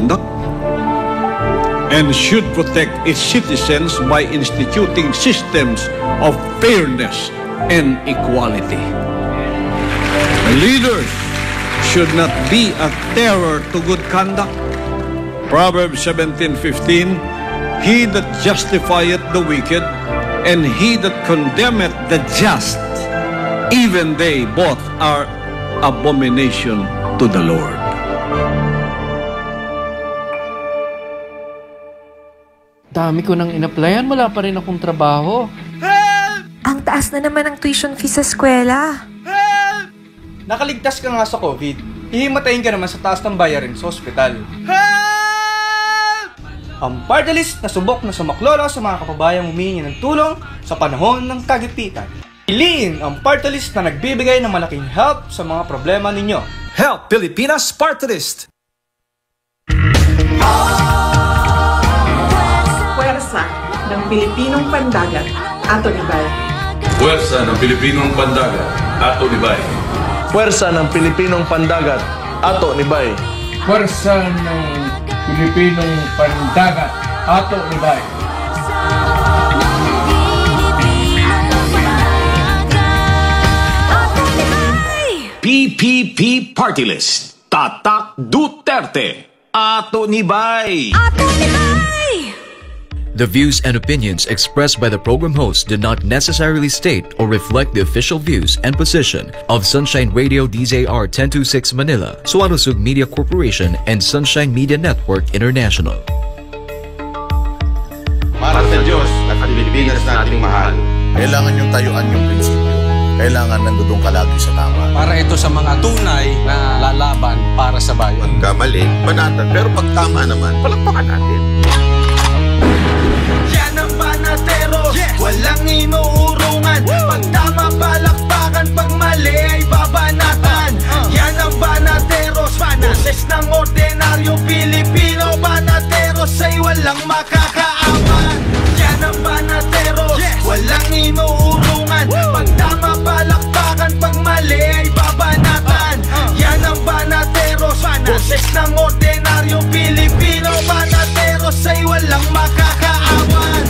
conduct and should protect its citizens by instituting systems of fairness and equality. Leaders should not be a terror to good conduct. Proverbs 17:15, he that justifieth the wicked, and he that condemneth the just, even they both are abomination to the Lord. Dami ko nang in-applyan, wala pa rin akong trabaho. Ang taas na naman ang tuition fee sa eskwela. Nakaligtas ka nga sa COVID, hihimatayin ka naman sa taas ng bayarin sa ospital. Ang party list na subok na sumaklolo sa mga kapabayang humihingi ng tulong sa panahon ng kagipitan. Piliin ang party list na nagbibigay ng malaking help sa mga problema ninyo. Help Pilipinas Party List! Puwersa ng Pilipinong Pandagat, Ato Nibay. Puwersa ng Pilipinong Pandagat, Ato Nibay. Puwersa ng Pilipinong Pandagat, Ato Nibay. Puwersa ng Pilipinong Pandagat, Ato Nibay. PPP Party List. Tatak Duterte. Ato Nibay. Ato Nibay! The views and opinions expressed by the program host do not necessarily state or reflect the official views and position of Sunshine Radio DZR 1026 Manila, Suanusug Media Corporation, and Sunshine Media Network International. Para sa Diyos at Pilipinas nating mahal, kailangan yung tayuan yung prinsipyo. Kailangan nandudong ka lagi sa tama. Para ito sa mga tunay na lalaban para sa bayan. Pagkamali, banatan. Pero pag tama naman, palakpakan natin. Yan ang Banateros, walang inuurungan. Pag tama, palakpakan. Pag mali ay babanatan. Yan ang Banateros, boses ng ordinaryong Pilipino. Banateros ay walang makakaawan. Yan ang Banateros, walang inuurungan. Pag tama, palakpakan. Pag mali ay babanatan. Yan ang Banateros, boses ng ordinaryong Pilipino. Banateros ay walang makakaawan.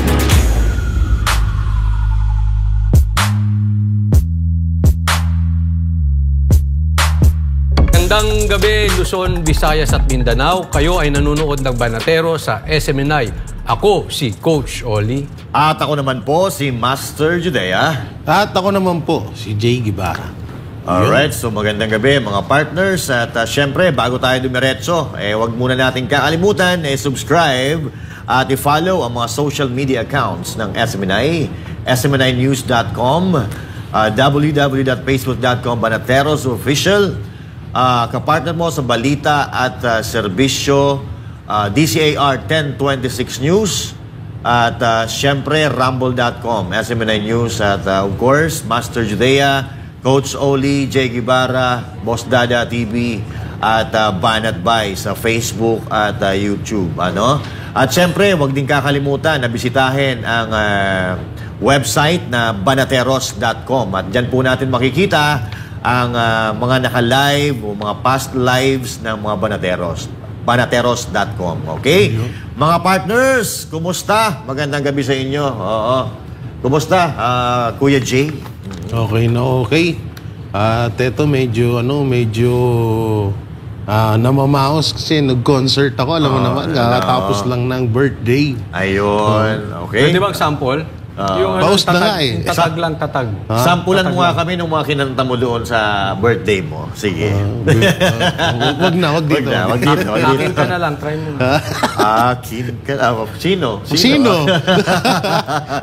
Magandang gabi, Luzon, Visayas at Mindanao. Kayo ay nanonood ng Banatero sa SMNI. Ako si Coach Oli. At ako naman po si Master Judea. At ako naman po si Jay Guevara. Alright, so magandang gabi mga partners. At syempre, bago tayo dumiretso, wag muna natin kakalimutan, subscribe at i-follow ang mga social media accounts ng SMNI, smninews.com, www.facebook.com, Banateros Official, kapartner mo sa balita at serbisyo, DCAR 1026 News, at syempre rumble.com, SMNI News, at of course Master Judea, Coach Oli, Jay Guevara, Boss Dada TV, at Banat Bay sa Facebook at YouTube. At syempre, huwag din kakalimutan na bisitahin ang website na banateros.com. At dyan po natin makikita ang mga naka-live o mga past lives ng mga Banateros. Banateros.com. Okay? Mga partners, kumusta? Magandang gabi sa inyo. Oo. Kumusta, Kuya Jay? Okay na okay. At ito medyo namamaos kasi nag-concert ako. Alam mo naman, tapos lang ng birthday. Ayun. Okay. Pwede bang sample? Yung paus na nga eh. Tatag lang, tatag. Sampulan mo nga kami nung mga kinanta mo doon sa birthday mo. Sige. Wag dito. Wag dito. Akin ka na lang, try mo. Akin ka. Sino?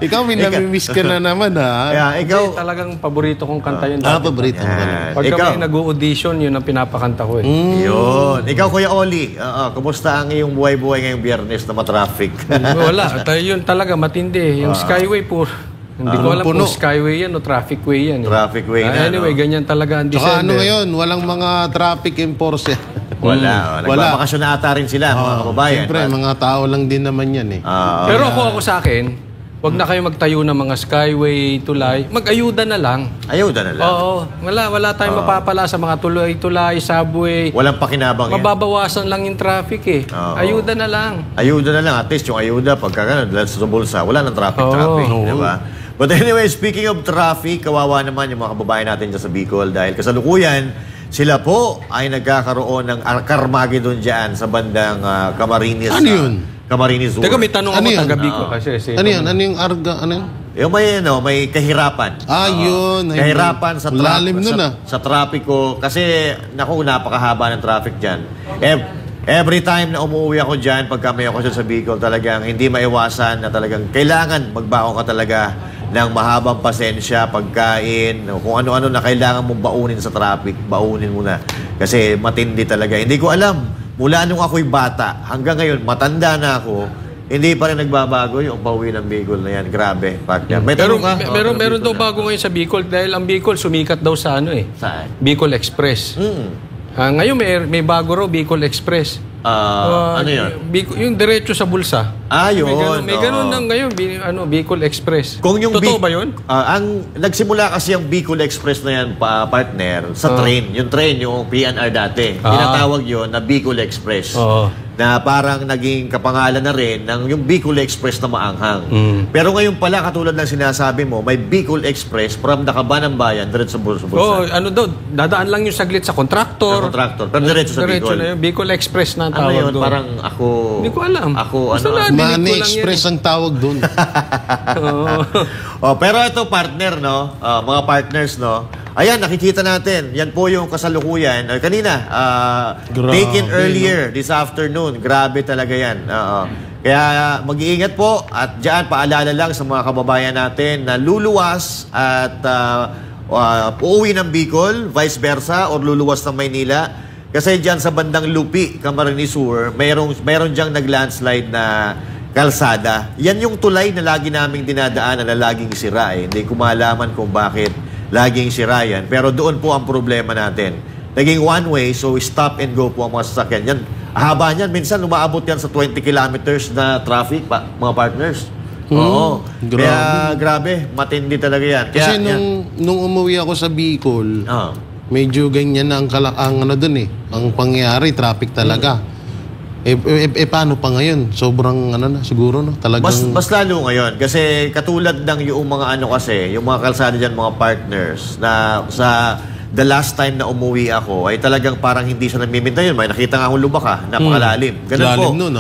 Ikaw, may namimiss ka na naman, ha? Kaya, ikaw... Talagang paborito kong kanta yun. Paborito mo ka. Pag kami nag-audition, yun ang pinapakanta ko eh. Yun. Ikaw, Kuya Oli, kumusta ang iyong buhay-buhay ngayong Biyernes na matraffic? Wala. Yun talaga, matindi. Yung Skyway hindi ko alam kung skyway yan o traffic way yan. Traffic way na. Anyway, ganyan talaga ang December. December. Ngayon, walang mga traffic enforcer. Wala. Nagbabakasyon na ata rin sila, mga kababayan. Siyempre, mga tao lang din naman yan eh. Pero ako sa akin, Huwag na kayo magtayo ng mga skyway, tulay. Mag-ayuda na lang. Ayuda na lang? Oo. Wala tayong mapapala sa mga tulay, subway. Walang pakinabang yan. Mababawasan lang yung traffic eh. Ayuda na lang. Ayuda na lang. At least yung ayuda, pagka gano'n, dahil sa bulsa, wala nang traffic. Diba? But anyway, speaking of traffic, kawawa naman yung mga kababayan natin dyan sa Bicol dahil kasalukuyan, sila po ay nagkakaroon ng Carmageddon dyan sa bandang Camarines. Ano yun? Camarines Sur. Teka, may tanong ako taga Bicol kasi. Ano yun? Ano yung arga? Ano yun? Yung may kahirapan. Yun. Kahirapan sa lalim nun sa trapiko. Kasi, naku, napakahaba ng traffic dyan. Every time na umuwi ako dyan, pagka may ako sa Bicol, talagang hindi maiwasan na talagang kailangan magbaon ka talaga ng mahabang pasensya, pagkain, kung ano-ano na kailangan mong baunin sa traffic, baunin mo na. Kasi matindi talaga. Hindi ko alam. Mula nung ako'y bata, hanggang ngayon, matanda na ako, hindi pa rin nagbabago yung pauwi ng Bicol na yan. Grabe, partner. Meron daw bago ngayon sa Bicol dahil ang Bicol sumikat daw sa Saan? Bicol Express. Ngayon may bago raw Bicol Express. Ano yun? Yung diretso sa bulsa. Yun. May ganun na ngayon, Bicol Express. Totoo ba yun? Nagsimula kasi ang Bicol Express na yan, partner, sa train. Yung train, yung PNR dati. Tinatawag yun na Bicol Express. Na parang naging kapangalan na rin ng yung Bicol Express na maanghang. Pero ngayon pala, katulad ng sinasabi mo, may Bicol Express from Nakabanang Bayan, diretso sa bulsa. Dadaan lang yung saglit sa kontraktor. Pero diretso sa Bicol. Diretso na yung Bicol Express na tawag doon. Parang ako... Hindi ko alam. Money Express ang tawag doon. Pero ito, partner, no? Mga partners, no? Ayan, nakikita natin. Yan po yung kasalukuyan. Kanina, taken earlier this afternoon. Grabe talaga yan. Kaya mag-iingat po. At dyan, paalala lang sa mga kababayan natin na luluwas at uuwi ng Bicol, vice versa, or luluwas ng Maynila. Kasi dyan sa bandang Lupi, Camarines Sur, mayroon dyang nag-landslide na kalsada. Yan yung tulay na lagi naming dinadaanan na laging sira. Hindi ko malaman kung bakit laging sira yan. Pero doon po ang problema natin. Naging one way, so stop and go po ang mga sasakyan. Yan, haba niyan. Minsan umaabot yan sa 20 kilometers na traffic, mga partners. Oo. Kaya grabe, matindi talaga yan. Kasi nung umuwi ako sa Bicol, medyo ganyan na ang ang pangyayari, traffic talaga. Paano pa ngayon? Sobrang siguro talagang... Mas lalo ngayon. Kasi katulad ng yung mga yung mga kalsada dyan, mga partners, na sa the last time na umuwi ako, ay talagang parang hindi siya namiminta yun. May nakita nga akong lubak napakalalim. Ganun lalim po. Nun,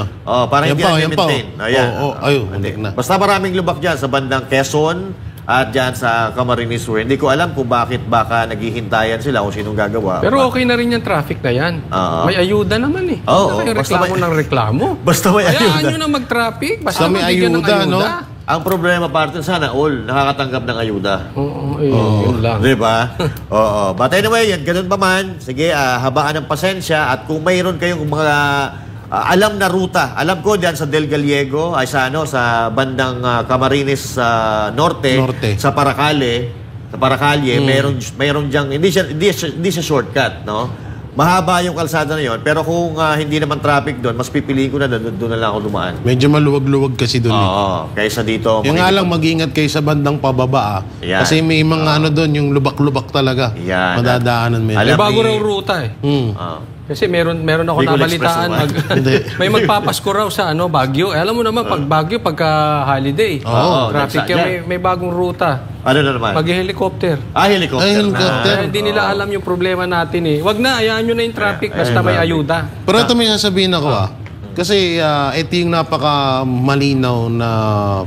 parang hindi na namimintain. Ayan. Basta maraming lubak dyan sa bandang Quezon, at dyan sa Camarines Sur. Hindi ko alam kung bakit baka naghihintayan sila kung sinong gagawa. Pero okay na rin yung traffic na yan. May ayuda naman eh. Reklamo. Basta may ayuda. Hayaan nyo na mag-traffic. Basta may ayuda, no? Ang problema, partner, sana all nakakatanggap ng ayuda. Yun lang. Diba? But anyway, ganun pa man. Sige, habaan ng pasensya. At kung mayroon kayong mga alam na ruta. Alam ko diyan sa Del Gallego, ay sa bandang Camarines Norte, sa Paracale, mayroon diyang hindi siya shortcut, no? Mahaba yung kalsada na yon, pero kung hindi naman traffic doon, mas pipiliin ko na doon na lang ako dumaan. Medyo maluwag-luwag kasi doon. Kaysa dito. Yung nga lang mag-ingat kayo sa bandang pababa. Kasi may mga doon, yung lubak-lubak talaga. Madadaanan mo. May bago raw ruta eh. Kasi meron ako nabalitaan. May magpapasko raw sa Baguio. Alam mo naman, pag Baguio, pagka holiday, traffic yan, may bagong ruta. Ano na naman? Mag-helicopter. Helicopter. Hindi nila alam yung problema natin eh. Wag na, ayaan nyo na yung traffic basta may ayuda. Pero ito may sasabihin ako Kasi ito yung napaka-malinaw na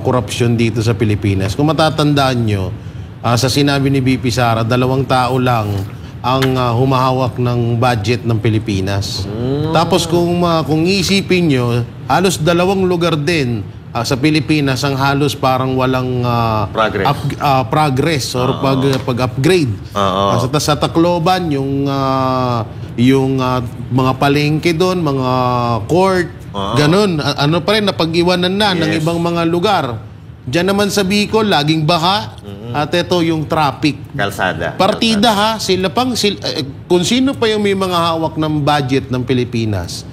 korupsyon dito sa Pilipinas. Kung matatandaan nyo, sa sinabi ni BP Sara, 2 tao lang ang humahawak ng budget ng Pilipinas. Tapos kung isipin nyo, halos 2 lugar din sa Pilipinas ang halos parang walang progress or pag-upgrade. Sa Tacloban, yung mga palengke doon, mga court, ganun. Pa rin, napag-iwanan na ng ibang mga lugar. Diyan naman sa Bicol, laging baha. At ito yung traffic. Kalsada. Partida sila kung sino pa yung may mga hawak ng budget ng Pilipinas,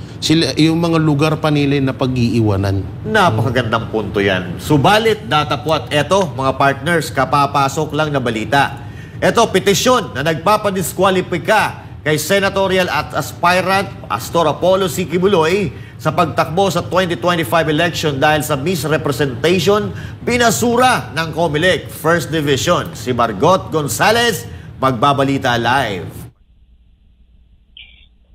yung mga lugar pa nila na pag-iiwanan. Napakagandang punto yan. Subalit, datapwat, eto mga partners, kapapasok lang na balita. Eto, petisyon na nagpapadiskwalipika kay senatorial at aspirant Pastor Apollo C. Quiboloy sa pagtakbo sa 2025 election dahil sa misrepresentation, binasura ng COMELEC First Division. Si Margot Gonzalez, magbabalita live.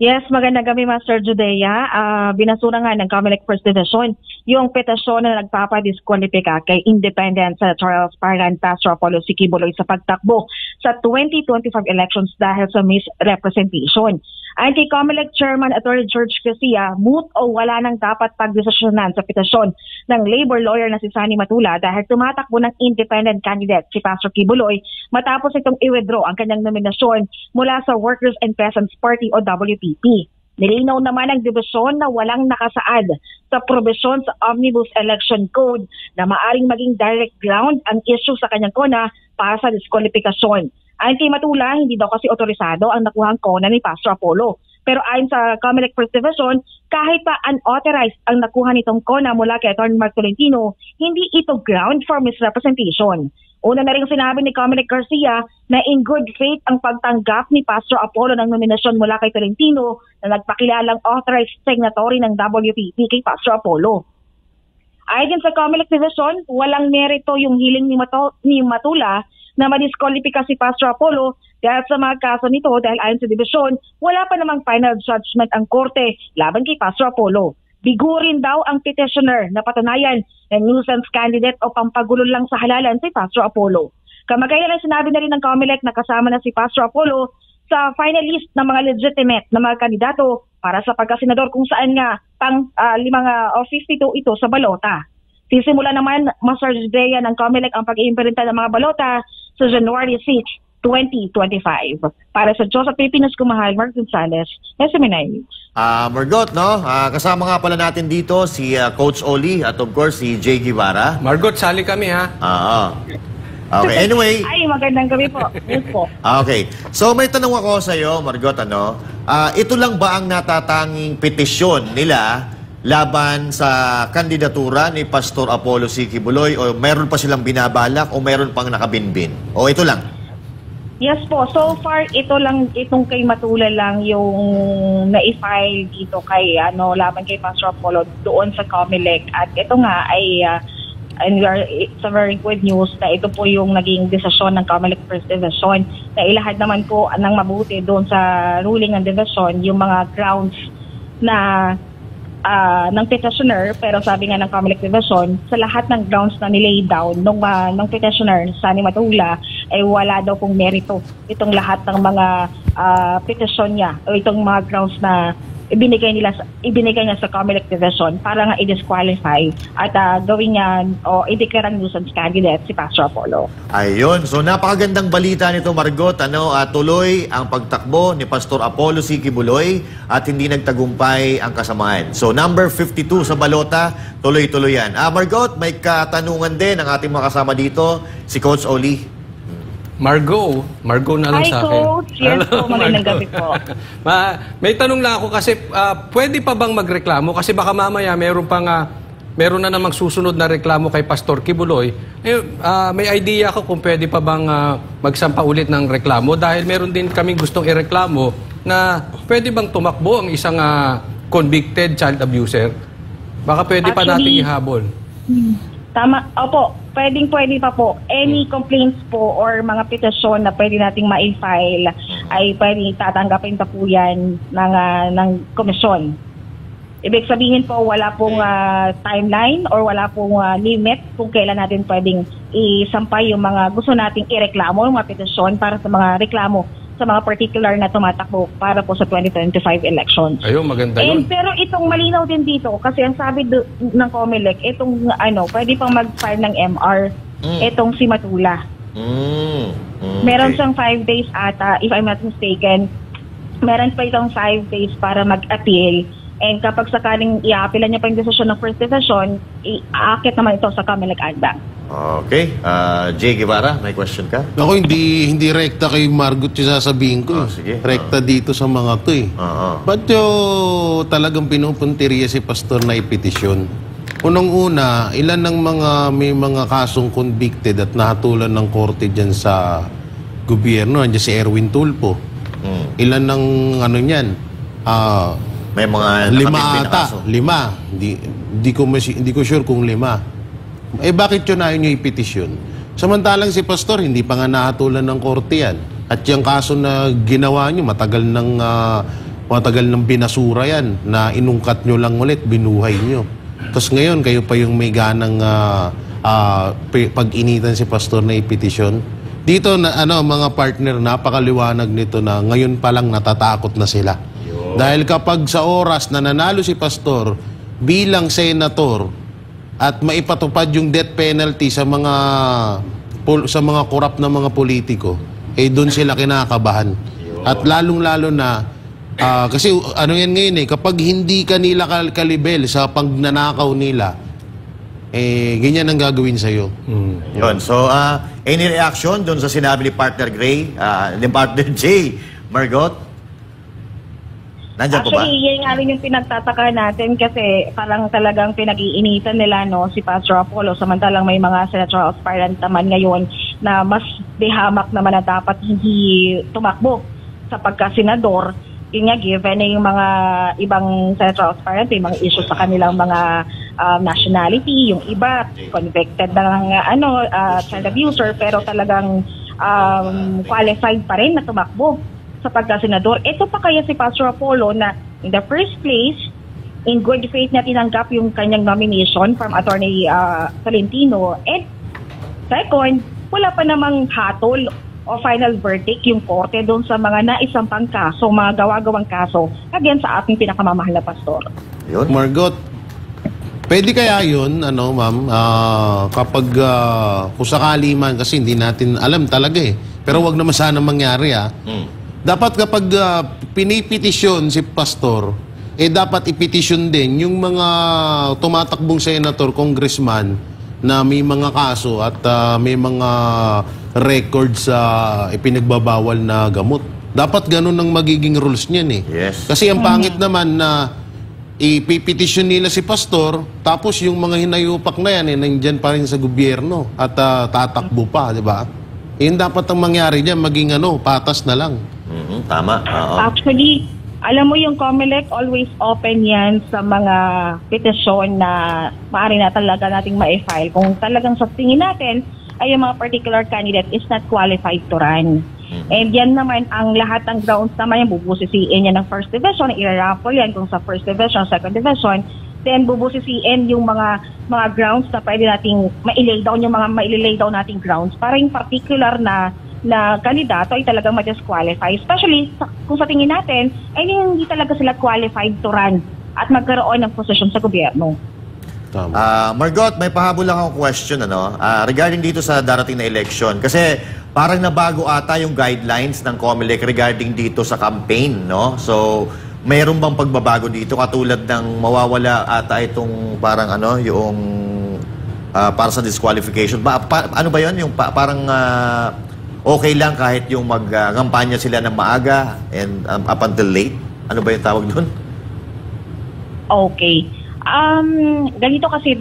Yes, magandang gabi, Master Judea. Binasura nga ng COMELEC First Division yung petisyon na nagpapadiskwalipika kay Independent Senatorial Aspirant Pastor Apollo C. Quiboloy sa pagtakbo sa 2025 elections dahil sa misrepresentation. Ayon kay COMELEC Chairman Attorney George Garcia, moot o wala nang dapat pagdesisyonan sa petisyon ng labor lawyer na si Sunny Matula dahil tumatakbo ng independent candidate si Pastor Quiboloy matapos itong i-withdraw ang kanyang nominasyon mula sa Workers and Peasants Party o WPP. Nilinaw naman ang dibisyon na walang nakasaad sa probisyon sa Omnibus Election Code na maaring maging direct ground ang issue sa kanyang kona para sa diskwalifikasyon. Ayon kay Matula, hindi daw kasi otorisado ang nakuhang kona ni Pastor Apollo. Pero ayon sa COMELEC First Division, kahit pa unauthorized ang nakuha nitong kona mula kay Atty. Mark Tolentino, hindi ito ground for misrepresentation. Una na rin sinabi ni COMELEC Garcia na in good faith ang pagtanggap ni Pastor Apollo ng nominasyon mula kay Tolentino na nagpakilalang authorized signatory ng WPP kay Pastor Apollo. Ayon sa COMELEC Division, walang merito yung hiling ni Matula na madiskwalipika si Pastor Apollo dahil sa mga kaso nito dahil ayon sa Division, wala pa namang final judgment ang korte laban kay Pastor Apollo. Bigurin daw ang petitioner na patunayan na nuisance candidate o pampagulo lang sa halalan si Pastor Apollo. Kamakailan ay sinabi na rin ng COMELEC na kasama na si Pastor Apollo sa finalist ng mga legitimate na mga kandidato para sa pagkasenador kung saan nga pang 52 ito sa balota. Sisimula naman, Master Judea, ng COMELEC ang pag-iimplementa ng mga balota sa January 6, 2025. Para sa Diyos at Pilipinas, kumahal, Mark Gonzalez, SMNI. Margot, no? Kasama nga pala natin dito si Coach Oli at of course si Jay Guevara. Margot, sali kami ha. Okay, anyway. Ay, magandang gabi po. Yes po. Okay. So may tanong ako sa iyo, Margot, ano? Ito lang ba ang natatanging petisyon nila laban sa kandidatura ni Pastor Apollo C. Quiboloy o meron pa silang binabalak o meron pang nakabinbin? O ito lang? Yes po. So far, itong kay Matula lang yung na-file dito kay, laban kay Pastor Apollo doon sa COMELEC. At ito nga ay, it's a very good news na ito po yung naging desisyon ng COMELEC First Division na ilahad naman po ng mabuti doon sa ruling ng division yung mga grounds na ng petitioner, pero sabi nga ng COMELEC Division, sa lahat ng grounds na nilay down ng petitioner, Sunny Matula, ay wala daw pong merito itong lahat ng mga petition niya o itong mga grounds na ibinigay niya sa COMELEC Division para nga i-disqualify at gawin niya o i-declare ang nuisance candidate si Pastor Apollo. Ayun. So napakagandang balita nito, Margot. Tuloy ang pagtakbo ni Pastor Apollo C. Quiboloy at hindi nagtagumpay ang kasamaan. So number 52 sa balota, tuloy-tuloy yan. Margot, may katanungan din ang ating mga kasama dito, si Coach Oli. Margot na lang sa akin. Hi, Coach. Yes po, magandang gabi po. May tanong lang ako kasi pwede pa bang magreklamo? Kasi baka mamaya meron na namang susunod na reklamo kay Pastor Quiboloy. May idea ako kung pwede pa bang magsampa ulit ng reklamo dahil meron din kaming gustong ireklamo na pwede bang tumakbo ang isang convicted child abuser? Baka pwede pa nating ihabol. Tama. Opo, pwede pa po. Any complaints po or mga petisyon na pwede nating ma-file ay pwede tatanggapin pa po yan ng komisyon. Ibig sabihin po, wala pong timeline or wala pong limit kung kailan natin pwedeng isampay yung mga gusto nating ireklamo, yung mga petisyon para sa mga reklamo sa mga particular na tumatakbo para po sa 2025 elections. Ayun, maganda yun. Pero itong malinaw din dito, kasi ang sabi ng COMELEC, itong pwede pang mag-file ng MR, itong si Matula. Meron siyang 5 days ata, if I'm not mistaken, meron pa itong 5 days para mag-appeal. And kapag sakaling i-appealan niya pa yung desisyon ng First Division, i-aakit naman ito sa COMELEC ANDA. Okay. Jay Guevara, may question ka? Ako, hindi rekta kay Margot yung sasabihin ko. Sige. Rekta dito sa mga to eh. Ba't yung talagang pinupunteriya si Pastor na ipetisyon? Unang-una, ilan ng may mga kasong convicted at nahatulan ng korte dyan sa gobyerno? Nandiyan si Erwin Tulfo. Ilan ng ano niyan? May mga 5 ata. 5. Hindi ko sure kung 5. Bakit yun ayaw nyo ipetisyon? Samantalang si Pastor, hindi pa nga nahatulan ng korte yan. At yung kaso na ginawa nyo, matagal ng binasura yan, na inungkat nyo lang ulit, binuhay nyo. Tapos ngayon, kayo pa yung may ganang pag-initan si Pastor na ipetisyon. Dito, mga partner, napakaliwanag nito na ngayon pa lang natatakot na sila. Dahil kapag sa oras na nanalo si Pastor bilang senator at maipatupad yung death penalty sa mga korap na mga politiko, doon sila kinakabahan. At lalong-lalo na, kasi ano yan ngayon kapag hindi ka nila kalibel sa pagnanakaw nila, ganyan ang gagawin sa'yo. Yun. So, any reaction doon sa sinabi ni Partner Gray, ni Partner Jay, Margot? Nandiyan po ba? Actually, yan nga rin yung pinagtataka natin kasi parang talagang pinag-iinitan nila si Pastor Apollo, samantalang may mga senatorial aspirant naman ngayon na mas dehamak naman na dapat hindi tumakbo sa pagka-senador. Yun nga, given na yung mga ibang senatorial aspirant, yung mga issues sa kanilang mga nationality, yung iba convicted ng child abuser, pero talagang qualified pa rin na tumakbo sa pagka-senador. Ito pa kaya si Pastor Apollo na in the first place, in good faith na tinanggap yung kanyang nomination from Attorney Tolentino. And second, wala pa namang hatol o final verdict yung korte doon sa mga naisampang kaso, mga gawa-gawang kaso, again sa ating pinakamamahal na pastor. Yun. Margot, pwede kaya yun, ma'am, kapag kung sakali man, kasi hindi natin alam talaga pero wag naman sana mangyari Dapat kapag pinipetisyon si Pastor, dapat ipetisyon din yung mga tumatakbong senator, congressman na may mga kaso at may mga records sa ipinagbabawal na gamot. Dapat ganun ang magiging rules niyan Yes. Kasi ang pangit naman na ipipetisyon nila si Pastor, tapos yung mga hinayupak na yan nandyan pa rin sa gobyerno at tatakbo pa, di ba? Yun dapat ang mangyari dyan, maging patas na lang. Tama. Actually, alam mo yung COMELEC always open yan sa mga petisyon na maaari na talaga nating ma-file. Kung talagang sa tingin natin ay yung mga particular candidate is not qualified to run. And yan naman ang lahat ng grounds naman yung bubusisiin yan ng first division, i-raffle yan kung sa first division, second division, then bubusisiin yung mga grounds na pwede nating ma-lay down, yung mga ma-lay down nating grounds para yung particular na kandidato ay talagang ma-disqualify. Especially kung sa tingin natin ay hindi talaga sila qualified to run at magkaroon ng posisyon sa gobyerno. Margot, may pahabol lang akong question regarding dito sa darating na election. Kasi parang nabago ata yung guidelines ng COMELEC regarding dito sa campaign, So, mayroon bang pagbabago dito katulad ng mawawala ata itong parang yung para sa disqualification? Ano ba yun? Yung parang okay lang kahit yung mag-kampanya sila ng maaga and up until late? Ano ba yung tawag doon? Okay. Ganito kasi,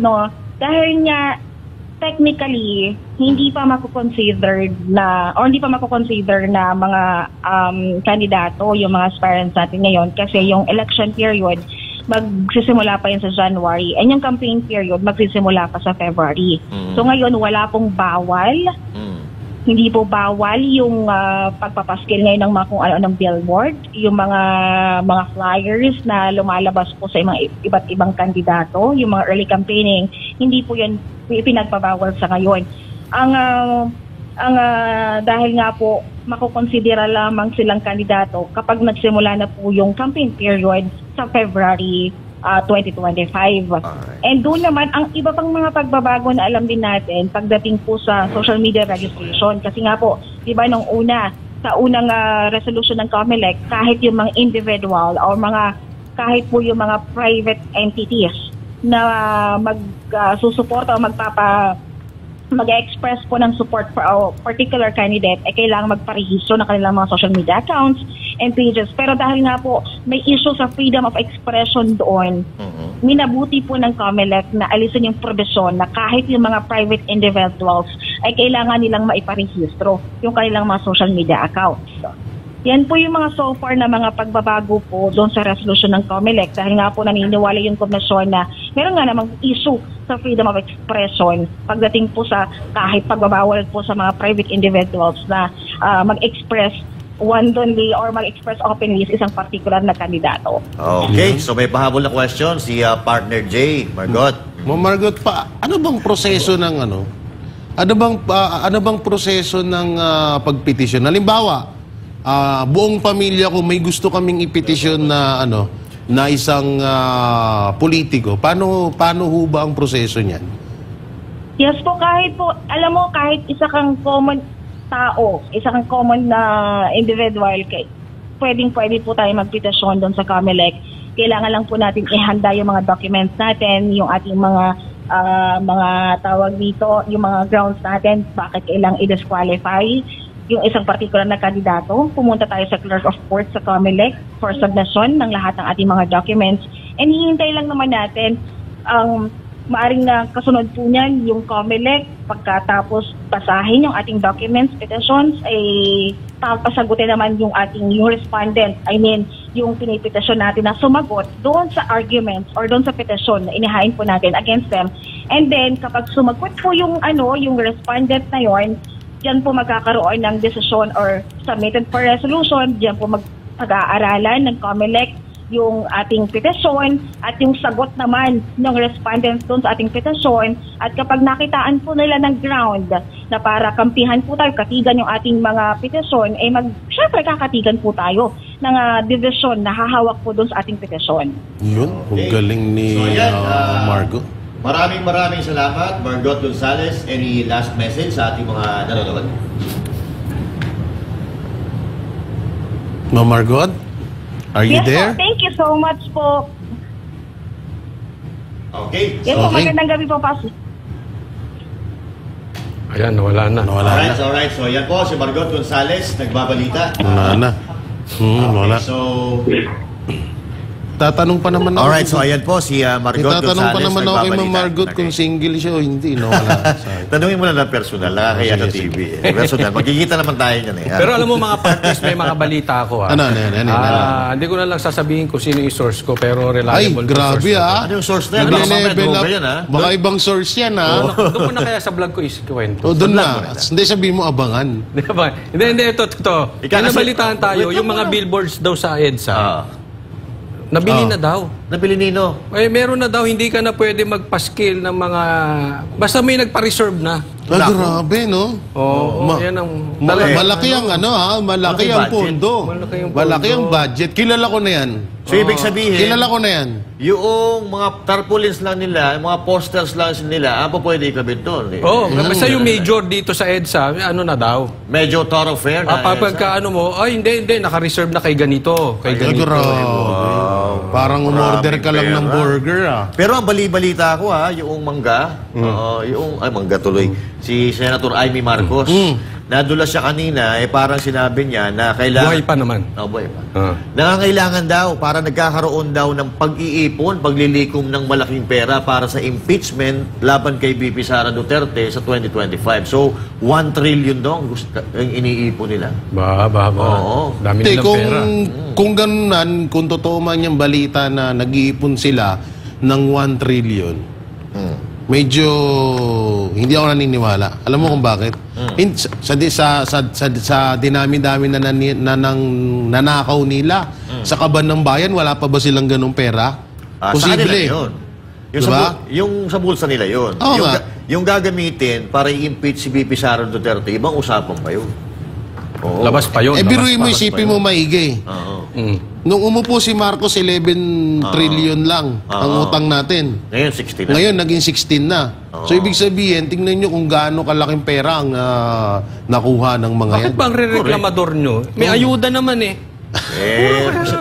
dahil nga technically, hindi pa mako-consider na mga kandidato, yung mga aspirants natin ngayon kasi yung election period, magsisimula pa yun sa January and yung campaign period, magsisimula pa sa February. So ngayon, wala pong bawal. Hindi po bawal yung pagpapaskil ngayon ng mga kung ano ng billboard, yung mga flyers na lumalabas po sa mga iba't ibang kandidato, yung mga early campaigning, hindi po yan pinagpabawal sa ngayon. Ang dahil nga po makukonsidera lamang silang kandidato kapag nagsimula na po yung campaign period sa February 2025. And doon naman, ang iba pang mga pagbabago na alam din natin pagdating po sa social media registration. Kasi nga po, di ba nung sa unang resolution ng COMELEC, kahit yung mga individual or kahit po yung mga private entities na magsusuporta o mag-express po ng support for a particular candidate, ay kailangan magparehistro ng kanilang mga social media accounts and pages. Pero dahil nga po may issue sa freedom of expression doon, minabuti po ng COMELEC na alisin yung provision na kahit yung mga private individuals ay kailangan nilang maiparehistro yung kanilang mga social media accounts. Yan po yung mga so far na mga pagbabago po doon sa resolution ng COMELEC dahil nga po naniniwala yung komisyon na meron nga namang issue sa freedom of expression pagdating po sa kahit pagbabawal po sa mga private individuals na mag-express wantonly or mag-express openly sa isang particular na kandidato. Okay, so may pahabol na question si partner J, Margot. Margot, ano bang proseso ng ano bang proseso ng pagpetisyon? Halimbawa, buong pamilya ko may gusto kaming ipetisyon na na isang politiko. Paano ho ba ang proseso niyan? Yes po, kahit po, alam mo, kahit isa kang common tao, isa kang common na individual, pwede po tayo magpetisyon doon sa COMELEC. Kailangan lang po natin ihanda yung mga documents natin, yung ating mga tawag dito, yung mga grounds natin, bakit kailangang i-disqualify yung isang particular na kandidato. Pumunta tayo sa Clerk of Court sa COMELEC for submission ng lahat ng ating mga documents. And hihintay lang naman natin ang maaring na kasunod po niyan yung COMELEC. Pagkatapos basahin yung ating documents, petitions, ay papasagutin naman yung respondent. I mean, yung pinipetisyon natin na sumagot doon sa arguments or doon sa petition na inihain po natin against them. And then, kapag sumagot po yung respondent na yon, diyan po magkakaroon ng decision or submitted for resolution. Diyan po pag-aaralan ng COMELEC yung ating petition at yung sagot naman ng respondents doon sa ating petition. At kapag nakitaan po nila ng ground na para kampihan po tayo, katigan yung ating mga petition, syempre kakatigan po tayo ng division na hahawak po doon sa ating petition. Yun, ang galing ni Margot. Maraming salamat, Margot Gonzales. Any last message sa ating mga nanonood? Margot? Are you there? Po, thank you so much po. Okay. Yes po, magandang gabi po, Pastor. Ayan, nawala na. Alright. So, yan po, si Margot Gonzales, nagbabalita. Wala na. Wala. So, tatanong pa naman ako. Alright, so ayan po si Margot Gonzales. Tatanong pa naman ako kay Margot kung single siya o hindi. Wala. Tanungin mo na lang personal. Nakakaya sa TV. Personal. Magkikita naman tayo yan . Pero alam mo mga partners, may mga balita ako . Hindi ko na lang sasabihin kung sino yung source ko, pero reliable. Ay, grabe Ano yung source na yan? Baka ibang source yan . Doon ko na kaya sa vlog ko iskwento. Doon na. Hindi sabihin mo abangan. Hindi, ito. Nabalitaan tayo, yung mga billboards daw sa EDSA. Nabili na daw. Nabili nino? Meron na daw, hindi ka na pwede magpa-scale ng mga... Basta may nagpa-reserve na. Grabe, no? Yan ang... Malaki ang malaki ang pondo. Malaki ang budget. Kilala ko na yan. So, ibig sabihin... Kilala ko na yan. Yung mga tarpaulins lang nila, yung mga posters lang nila, pwede ikabit doon. Basta yung major dito sa EDSA, na daw. Medyo thoroughfare na pagka hindi, naka-reserve na kay ganito. Kay ganito. Parang umorder ka lang ng burger, Pero ang bali-balita ko, yung mangga, mangga tuloy, si Senator Amy Marcos, nadulas siya kanina, parang sinabi niya na kailangan... Buhay pa naman. Buhay pa. Nangangailangan daw, para nagkakaroon daw ng pag-iipon, paglilikom ng malaking pera para sa impeachment laban kay VP Sara Duterte sa 2025. So, 1 trillion daw ang iniipon nila. Oo. Dami nilang pera. Kung ganunan, kung totoo man yung balita na nag-iipon sila ng 1 trillion, medyo hindi ako naniniwala. Alam mo kung bakit? Sa dinami-dami na nanakaw nila sa kaban ng bayan, wala pa ba silang ganung pera? Posible. Yung sa bulsa nila yun. Yung gagamitin para i-impeach si VP Sara Duterte, ibang usapan pa yun. Labas pa yun. Biruin mo, isipin mo maigi. Nung umupo si Marcos, 11 trillion lang ang utang natin. Ngayon, 16 na. Ngayon, naging 16 na. So, ibig sabihin, tingnan nyo kung gaano kalaking pera ang nakuha ng mga yan. Bakit ba ang re-reklamador nyo? May ayuda naman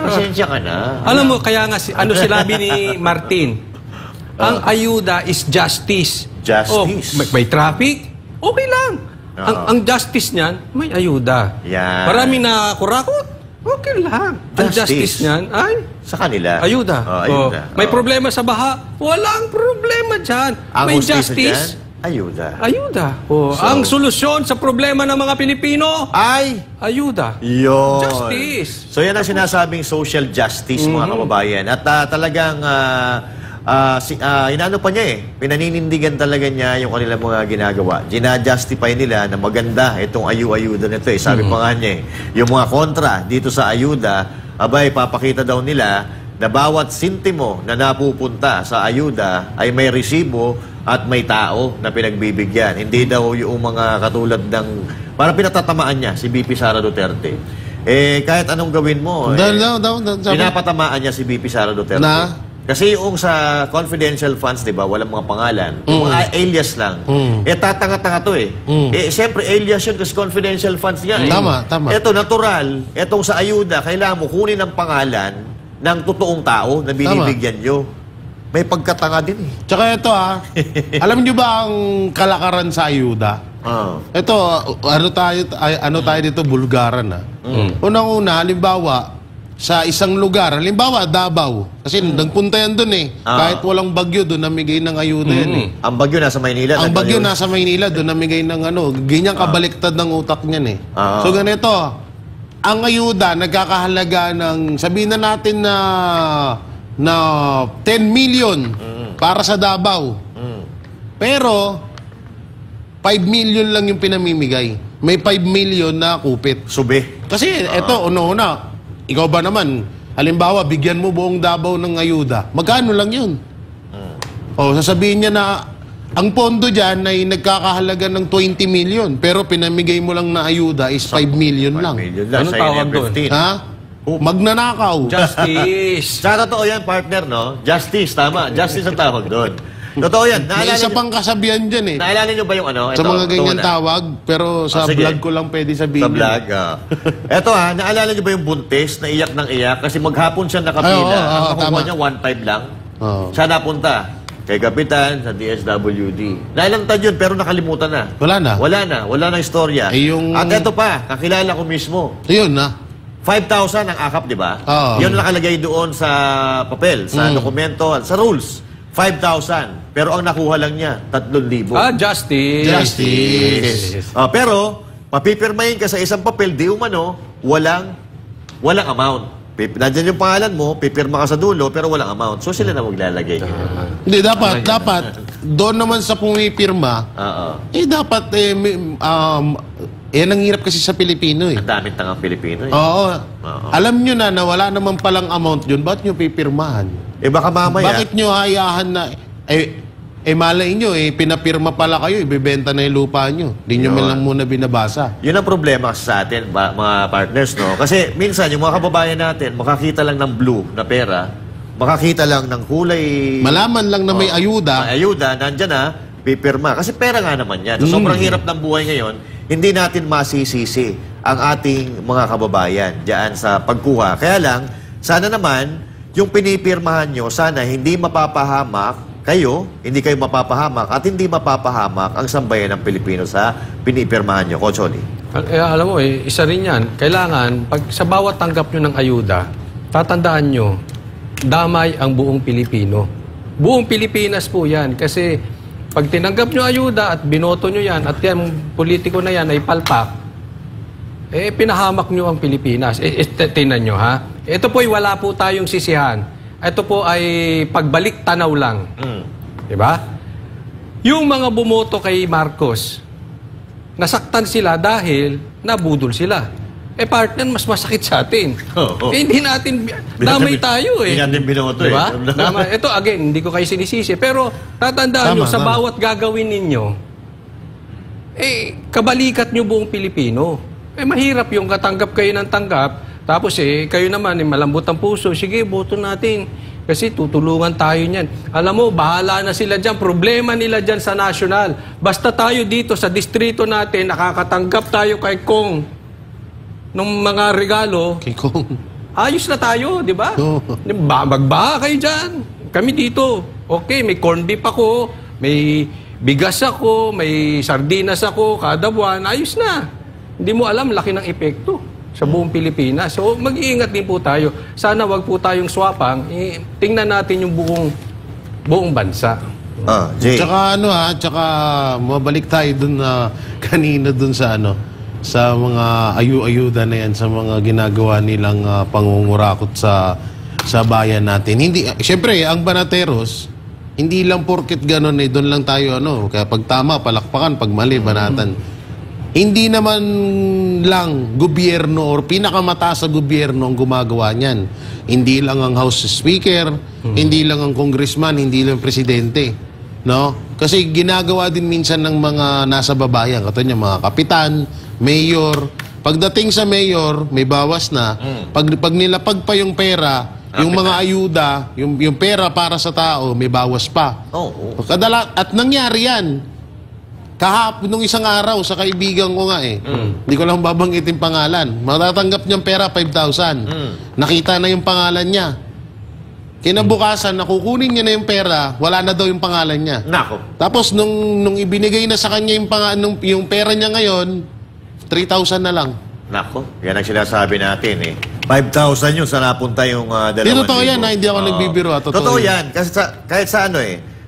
pasensya ka na. Alam mo, kaya nga, sinabi ni Martin, ang ayuda is justice. Justice. May traffic, okay lang. Ang justice niyan, may ayuda. Yan. Maraming nakakurakot, okay lang. Ang justice niyan ay sa kanila. Ayuda. Ayuda. May problema sa baha, walang problema dyan. May justice. Ayuda. Ayuda. Ang solusyon sa problema ng mga Pilipino ay ayuda. Yun. Justice. So yan ang sinasabing social justice, mga kababayan. At talagang inano pa niya pinaninindigan talaga niya yung kanilang mga ginagawa. Gina-justify nila na maganda itong ayuda nito. Sabi pa nga niya yung mga kontra dito sa ayuda, abay, papakita daw nila na bawat sintimo na napupunta sa ayuda ay may resibo at may tao na pinagbibigyan. Hindi daw yung mga katulad ng parang pinatatamaan niya si BP Sara Duterte. Kahit anong gawin mo, pinapatamaan niya si BP Sara Duterte. Kasi yung sa confidential funds, di ba, walang mga pangalan. Yung mga alias lang. Tatanga-tanga to siyempre, alias yun kasi confidential funds nga. Tama. Ito, natural. Itong sa ayuda, kailangan mo kunin ang pangalan ng totoong tao na binibigyan nyo. May pagkatanga din Tsaka ito alam niyo ba ang kalakaran sa ayuda? Ito, ano tayo dito, bulgaran Unang-una, halimbawa, sa isang lugar, halimbawa, Davao. Kasi nagpunta yan dun Kahit walang bagyo, dun namigay ng ayuda yan Ang bagyo nasa Maynila. Ang bagyo nasa Maynila, dun namigay ng ganyan kabaliktad ng utak niyan So ganito, ang ayuda, nagkakahalaga ng, sabihin na natin na 10 million para sa Davao. Pero 5 million lang yung pinamimigay. May 5 million na kupit. Sube. Kasi eto, una-una, ikaw ba naman, halimbawa, bigyan mo buong Davao ng ayuda. Magkano lang yun? Sasabihin niya na ang pondo dyan ay nagkakahalaga ng 20 million. Pero pinamigay mo lang na ayuda is 5 million lang. 5 million lang. Anong tawag doon? Magnanakaw. Justice. Sa totoo yan, partner, no? Justice, tama. Justice ang tawag doon. Totoo yan. May isa pang kasabihan dyan Naalala nyo ba yung sa mga ganyan tawag, pero sa vlog ko lang pwede sabihin. Sa vlog, Eto naalala nyo ba yung buntis na iyak ng iyak? Kasi maghapon siya nakapila. Ang makukuha niya 1.5 lang. Siya napunta kay Kapitan sa DSWD. Nailantad yun, pero nakalimutan na. Wala na istorya. At eto pa, kakilala ko mismo. Yun na. 5,000 ang akap, di ba? Yun nakalagay doon sa papel, sa dokumento, sa rules. 5,000. Pero ang nakuha lang niya, 3,000. Justice. Pero, mapipirmahin ka sa isang papel, di umano, walang amount. Nandiyan yung pangalan mo, pipirma ka sa dulo, pero walang amount. So, sila na maglalagay. Hindi, dapat, doon naman sa pumipirma, dapat, yan ang hirap kasi sa Pilipino Ang daming tangang Pilipino Alam nyo na wala naman palang amount yun, ba't nyo pipirmahan? Baka mamaya. Bakit nyo hayahan na, malay nyo, pinapirma pala kayo, ibibenta na yung lupa nyo. Hindi nyo lang muna binabasa. Yun ang problema sa atin, mga partners, no? Kasi minsan, yung mga kababayan natin, makakita lang ng blue na pera, makakita lang ng kulay. Malaman lang na may ayuda. May ayuda, nandyan na, pipirma. Kasi pera nga naman yan. So, sobrang hirap ng buhay ngayon, hindi natin masisisi ang ating mga kababayan diyan sa pagkuha. Kaya lang, sana naman, yung pinipirmahan nyo, sana hindi mapapahamak kayo, hindi kayo mapapahamak, at hindi mapapahamak ang sambayan ng Pilipino sa pinipirmahan nyo. Coach Oli. Alam mo isa rin yan. Kailangan, pag sa bawat tanggap nyo ng ayuda, tatandaan nyo, damay ang buong Pilipino. Buong Pilipinas po yan. Kasi pag tinanggap nyo ayuda at binoto nyo yan at yan, politiko na yan ay palpak, pinahamak nyo ang Pilipinas. Tingnan nyo, ha? Ito po'y wala po tayong sisihan. Ito po ay pagbalik tanaw lang. Diba? Yung mga bumoto kay Marcos, nasaktan sila dahil nabudol sila. Partner, mas masakit sa atin. Hindi natin, damay tayo Hindi natin binoto diba? Ito, again, hindi ko kayo sinisisi. Pero, tatandaan nyo, sa bawat gagawin ninyo, kabalikat nyo buong Pilipino. Mahirap yung katanggap kayo ng tanggap, tapos kayo naman, malambot ang puso, sige, boto natin. Kasi tutulungan tayo niyan. Alam mo, bahala na sila dyan. Problema nila dyan sa national. Basta tayo dito sa distrito natin, nakakatanggap tayo kay Kong nung mga regalo, ayos na tayo, di ba? Magbaha kayo dyan. Kami dito. Okay, may corn beef ako, may bigas ako, may sardinas ako, kada buwan, ayos na. Hindi mo alam, laki ng epekto sa buong Pilipinas. So, mag-iingat din po tayo. Sana wag po tayong swapang, tingnan natin yung buong bansa. Jay. Tsaka mabalik tayo dun kanina dun sa sa mga ayuda na yan, sa mga ginagawa nilang pangungurakot sa bayan natin. Siyempre, ang Banateros, hindi lang porket ganun doon lang tayo kaya pag tama, palakpakan, pag mali, banatan. Hindi naman lang gobyerno or pinakamataas sa gobyerno ang gumagawa niyan. Hindi lang ang House Speaker, hindi lang ang Congressman, hindi lang Presidente. No? Kasi ginagawa din minsan ng mga nasa babayan, katulad mga kapitan, mayor. Pagdating sa mayor, may bawas na. Pag nilapag pa yung pera, yung mga ayuda, yung pera para sa tao, may bawas pa. At nangyari yan. Kahapon nung isang araw sa kaibigan ko nga hindi ko lang babanggitin pangalan. Matatanggap niyang pera 5,000. Nakita na yung pangalan niya. Kinabukasan, nakukunin niya na yung pera, wala na daw yung pangalan niya. Tapos nung ibinigay na sa kanya yung pera niya ngayon, 3,000 na lang. Yan ang sinasabi natin 5,000 yun sa napunta yung 2,000. Totoo yan, hindi ako nagbibiro. Totoo yan. Kasi kahit sa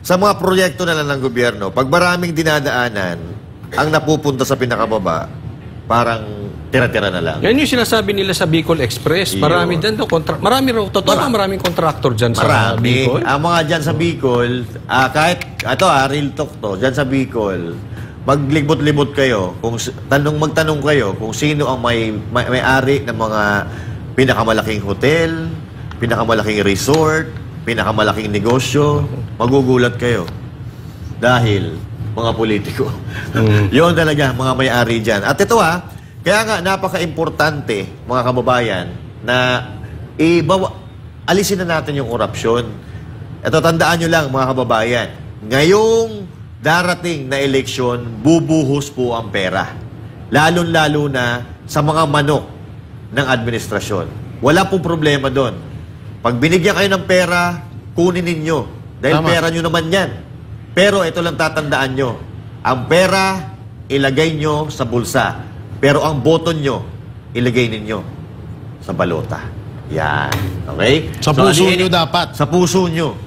sa mga proyekto na lang ng gobyerno, pag maraming dinadaanan, ang napupunta sa pinakababa, parang tira-tira na lang. Yan yung sinasabi nila sa Bicol Express. Marami dyan daw. Maraming contractor dyan sa Bicol. Ang mga dyan sa Bicol, kahit, real talk to, dyan sa Bicol, maglibot-libot kayo, magtanong kayo kung sino ang may-ari ng mga pinakamalaking hotel, pinakamalaking resort, pinakamalaking negosyo, magugulat kayo. Dahil, mga politiko. Yun talaga, mga may-ari dyan. At ito kaya nga, napaka-importante, mga kababayan, na alisin na natin yung korupsyon. Ito, tandaan nyo lang, mga kababayan, ngayong darating na eleksyon, bubuhos po ang pera. Lalo-lalo na sa mga manok ng administrasyon. Wala pong problema doon. Pag binigyan kayo ng pera, kunin ninyo. Dahil pera nyo naman yan. Pero ito lang tatandaan nyo. Ang pera, ilagay nyo sa bulsa. Pero ang boto nyo, ilagay ninyo sa balota. Yan. Okay? Sa puso nyo dapat. Sa puso nyo.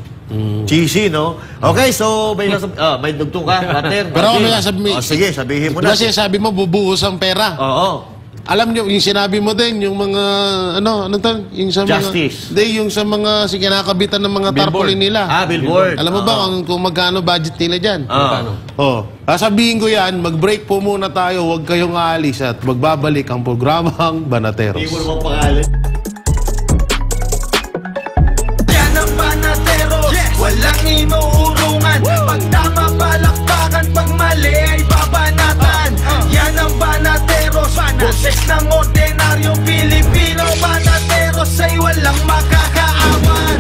Cheesy, no? Okay, so may dugtong ka, partner. Pero ako may sabihin. Sige, sabihin mo na. Kasi sabi mo, bubuhos ang pera. Oo. Alam nyo, yung sinabi mo din, yung mga, yung sa Justice. Yung sa mga, kinakabitan ng mga tarpaulin nila. Billboard. Alam mo ba kung magkano budget nila dyan? Sabihin ko yan, mag-break po muna tayo, huwag kayong aalis at magbabalik ang programang Banateros. Hindi mo naman pangalan. Yan ang Banateros, walang inuurungan. Pag tama, palakpakan, pag mali ay babanatan. Yan ang Banateros, boses ng ordinaryong Pilipino. Banateros ay walang makakaawan.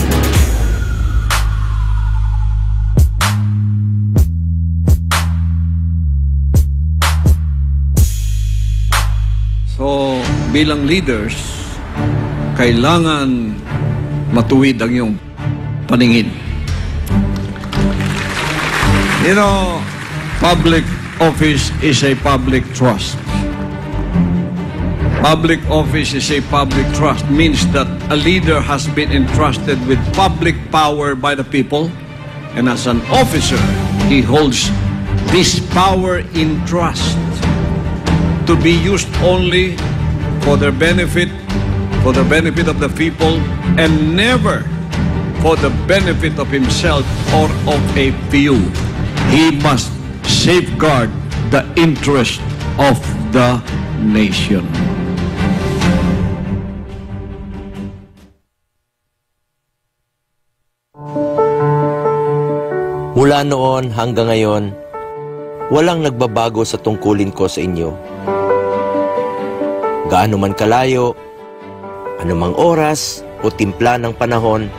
So, bilang leaders, kailangan matuwid ang iyong paningin. Public office is a public trust. Public office is a public trust means that a leader has been entrusted with public power by the people, and as an officer, he holds this power in trust to be used only for the benefit of the people and never for the benefit of himself or of a few. He must safeguard the interest of the nation. Mula noon hanggang ngayon, walang nagbabago sa tungkulin ko sa inyo. Gaano man kalayo, anumang oras o timpla ng panahon,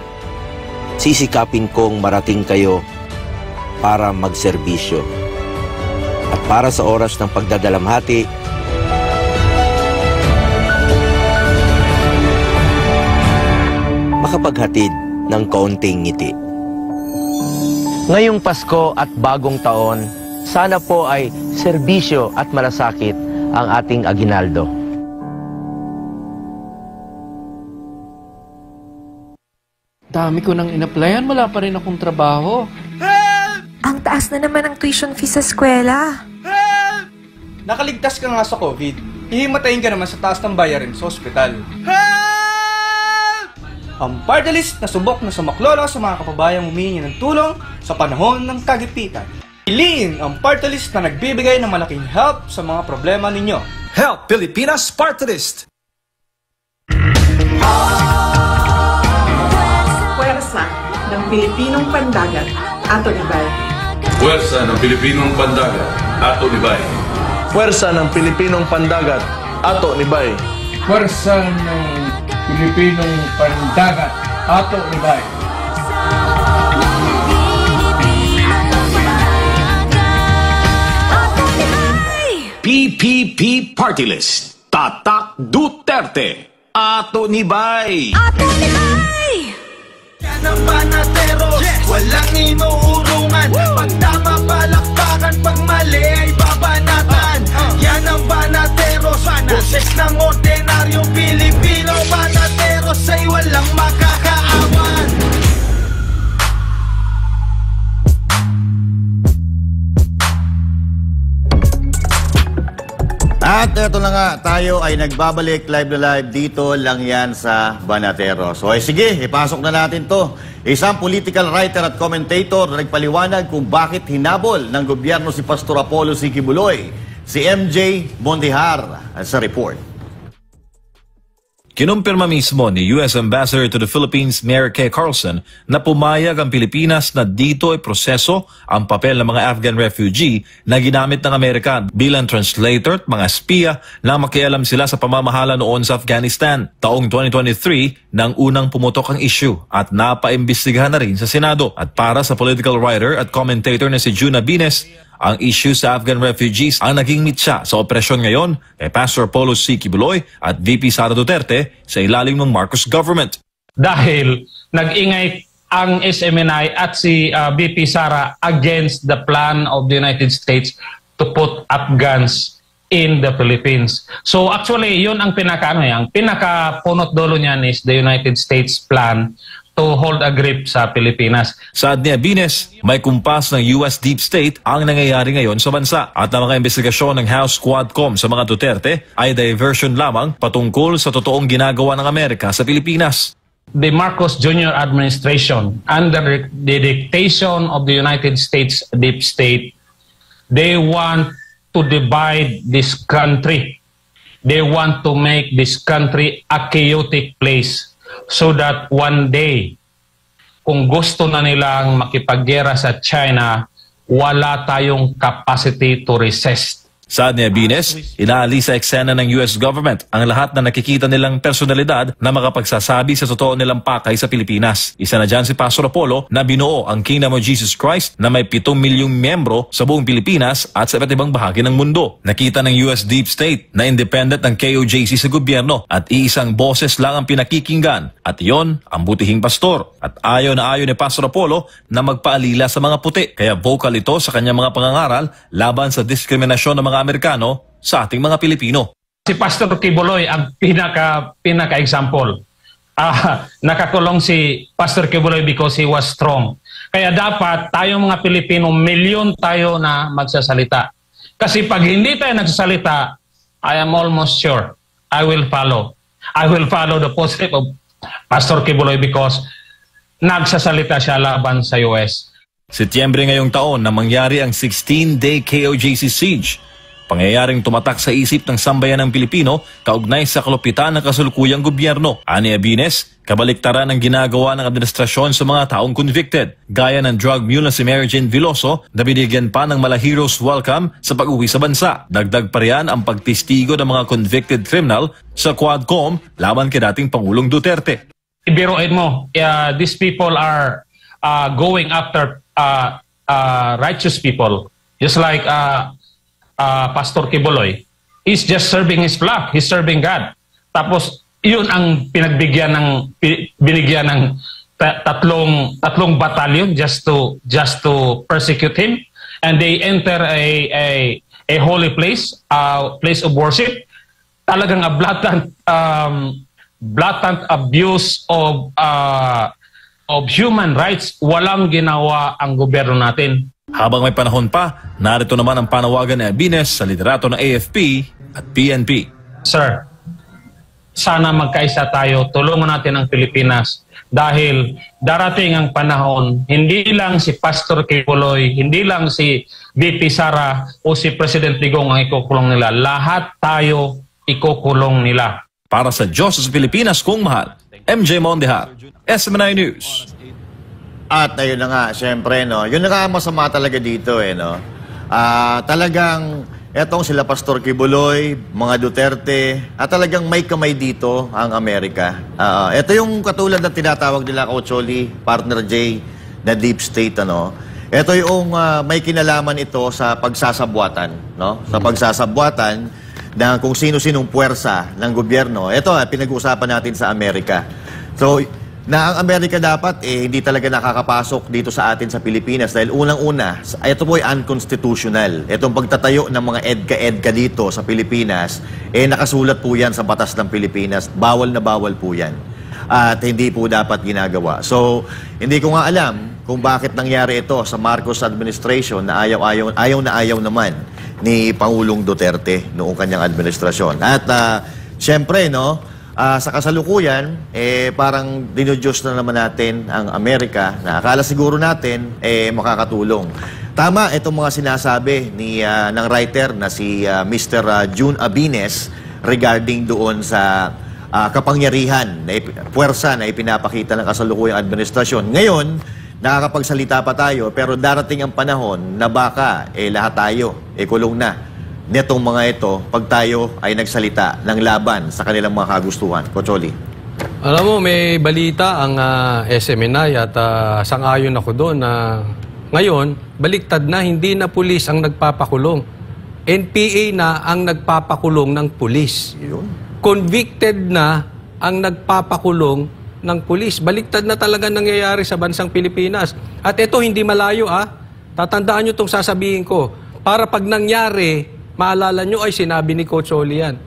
sisikapin kong marating kayo para magserbisyo. At para sa oras ng pagdadalamhati, makapaghatid ng kaunting ngiti. Ngayong Pasko at bagong taon, sana po ay serbisyo at malasakit ang ating aginaldo. Dami ko nang in-applyan, wala pa rin akong trabaho. Ang taas na naman ang tuition fee sa eskwela. Nakaligtas ka nga sa COVID. Hihimatayin ka naman sa taas ng bayarin sa ospital. Ang party list na subok na sumaklolo sa mga kababayang humihingi ng tulong sa panahon ng kagipitan. Piliin ang party list na nagbibigay ng malaking help sa mga problema ninyo. Help Pilipinas Party List! Puwersa ng Pilipinong Pandagat, Ato Nibay. Puwersa ng Pilipinong Pandagat, Ato Nibay. Puwersa ng Pilipinong Pandagat, Ato Nibay. Puwersa ng Pilipinong Pandagat, Ato Nibay. PPP Party List. Tatak Duterte. Ato Nibay. Ato Nibay! Yan ang banateros, walang inuurungan. Pag tama palakpakan, pag mali ay babanatan. Yan ang banateros, boses ng ordinaryong Pilipino. Banateros ay walang makakaawan. At eto na nga, tayo ay nagbabalik live na live dito lang yan sa Banateros. So sige, ipasok na natin to. Isang political writer at commentator na nagpaliwanag kung bakit hinabol ng gobyerno si Pastor Apollo C. Quiboloy, si MJ Mondihar sa report. Kinumpirma mismo ni U.S. Ambassador to the Philippines, Mayor Kay Carlson, na pumayag ang Pilipinas na dito ay proseso ang papel ng mga Afghan refugee na ginamit ng Amerika bilang translator at mga espiya na makialam sila sa pamamahala noon sa Afghanistan. Taong 2023 nang unang pumutok ang issue at napaimbestigahan na rin sa Senado. At para sa political writer at commentator na si Juna Bines, ang issue sa Afghan refugees ang naging mitsa sa operasyon ngayon kay Pastor Apollo C. Quiboloy at VP Sara Duterte sa ilalim ng Marcos government. Dahil nag-ingay ang SMNI at si VP Sara against the plan of the United States to put Afghans in the Philippines. So actually, yun ang pinaka-punot dulo niyan is the United States plan to hold a grip sa Pilipinas. Saad ni Bines, may kumpas ng US Deep State ang nangyayari ngayon sa bansa at ang mga investigasyon ng House Quadcom sa mga Duterte ay diversion lamang patungkol sa totoong ginagawa ng Amerika sa Pilipinas. The Marcos Jr. administration, under the dictation of the United States Deep State, they want to divide this country. They want to make this country a chaotic place. So that one day, kung gusto na nilang makipaggera sa China, wala tayong capacity to resist. Saad ni Bines, inaali sa eksena ng US government ang lahat na nakikita nilang personalidad na makapagsasabi sa totoo nilang pakay sa Pilipinas. Isa na dyan si Pastor Apollo na binuo ang Kingdom of Jesus Christ na may 7 milyong miyembro sa buong Pilipinas at sa iba't ibang bahagi ng mundo. Nakita ng US Deep State na independent ng KOJC sa gobyerno at iisang boses lang ang pinakikinggan at iyon ang butihing pastor. At ayaw na ayaw ni Pastor Apollo na magpaalila sa mga puti kaya vocal ito sa kanyang mga pangangaral laban sa diskriminasyon ng mga Amerikano sa ating mga Pilipino. Si Pastor Quiboloy ang pinaka-example. Nakakulong si Pastor Quiboloy because he was strong. Kaya dapat tayong mga Pilipino, milyon tayo na magsasalita. Kasi pag hindi tayo nagsasalita, I am almost sure I will follow. I will follow the footsteps of Pastor Quiboloy because nagsasalita siya laban sa US. Setyembre ngayong taon na mangyari ang 16-day KOJC siege. Pangyayaring tumatak sa isip ng sambayan ng Pilipino kaugnay sa kalupitan ng kasalukuyang gobyerno. Ani Bines, kabaliktaran ang ginagawa ng administrasyon sa mga taong convicted. Gaya ng drug mule na si Mary Jane Veloso na binigyan pa ng hero's welcome sa pag-uwi sa bansa. Dagdag pa riyan ang pagtistigo ng mga convicted criminal sa Quadcom laban kay dating Pangulong Duterte. Ibiruin mo, these people are going after righteous people. Just like Pastor Quiboloy, he's just serving his flock, he's serving God. Tapos yun ang binigyan ng tatlong battalion just to persecute him, and they enter a holy place, place of worship. Talagang a blatant abuse of human rights. Walang ginawa ang gobyerno natin. Habang may panahon pa, narito naman ang panawagan ni Abines sa liderato ng AFP at PNP. Sir, sana magkaisa tayo, tulungan natin ang Pilipinas dahil darating ang panahon, hindi lang si Pastor Kibuloy, hindi lang si VP Sara o si President Digong ang ikukulong nila. Lahat tayo ikukulong nila. Para sa Diyos sa Pilipinas kung mahal, MJ Mondejar, SMNI News. At ayun na nga, siyempre, no, yun na nga masama talaga dito, no. Talagang, etong sila Pastor Kibuloy, mga Duterte, at talagang may kamay dito ang Amerika. Ito yung katulad na tinatawag nila Coacholi, Partner J, na deep state, ano. Ito yung may kinalaman ito sa pagsasabwatan, no. Sa pagsasabwatan na kung sino-sinong puwersa ng gobyerno. Ito, pinag-uusapan natin sa Amerika. So, na ang Amerika dapat hindi talaga nakakapasok dito sa atin sa Pilipinas dahil unang-una, ito po ay unconstitutional. Itong pagtatayo ng mga EDCA dito sa Pilipinas, nakasulat po yan sa batas ng Pilipinas. Bawal na bawal po yan. At hindi po dapat ginagawa. So, hindi ko nga alam kung bakit nangyari ito sa Marcos administration na ayaw naman ni Pangulong Duterte noong kanyang administrasyon. At siyempre, no, sa kasalukuyan, parang dinudyos na naman natin ang Amerika na akala siguro natin makakatulong. Tama itong mga sinasabi ng writer na si Mr. June Abines regarding doon sa kapangyarihan, puwersa na ipinapakita ng kasalukuyang administrasyon. Ngayon, nakakapagsalita pa tayo pero darating ang panahon na baka lahat tayo kulong na netong mga ito pag tayo ay nagsalita ng laban sa kanilang mga kagustuhan. Coacholi. Alam mo, may balita ang SMNI at sang-ayon ako doon na ngayon, baliktad na, hindi na pulis ang nagpapakulong. NPA na ang nagpapakulong ng pulis. Convicted na ang nagpapakulong ng pulis. Baliktad na talaga nangyayari sa bansang Pilipinas. At ito hindi malayo Tatandaan nyo itong sasabihin ko. Para pag nangyari, maalala nyo ay sinabi ni Coach Oli yan.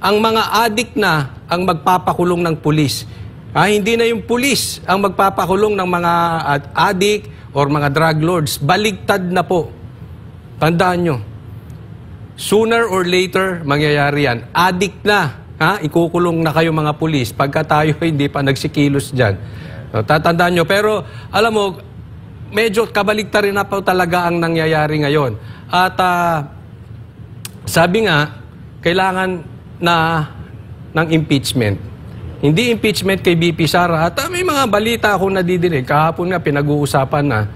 Ang mga adik na ang magpapakulong ng pulis. Hindi na yung pulis ang magpapakulong ng mga adik or mga drug lords. Baligtad na po. Tandaan nyo. Sooner or later, mangyayari yan. Adik na. Ikukulong na kayo mga pulis pagka tayo hindi pa nagsikilos dyan. Tatandaan nyo. Pero alam mo, medyo kabaligtad rin na po talaga ang nangyayari ngayon. At sabi nga, kailangan na ng impeachment. Hindi impeachment kay BP Sara. At may mga balita akong nadidinig. Kahapon nga, pinag-uusapan na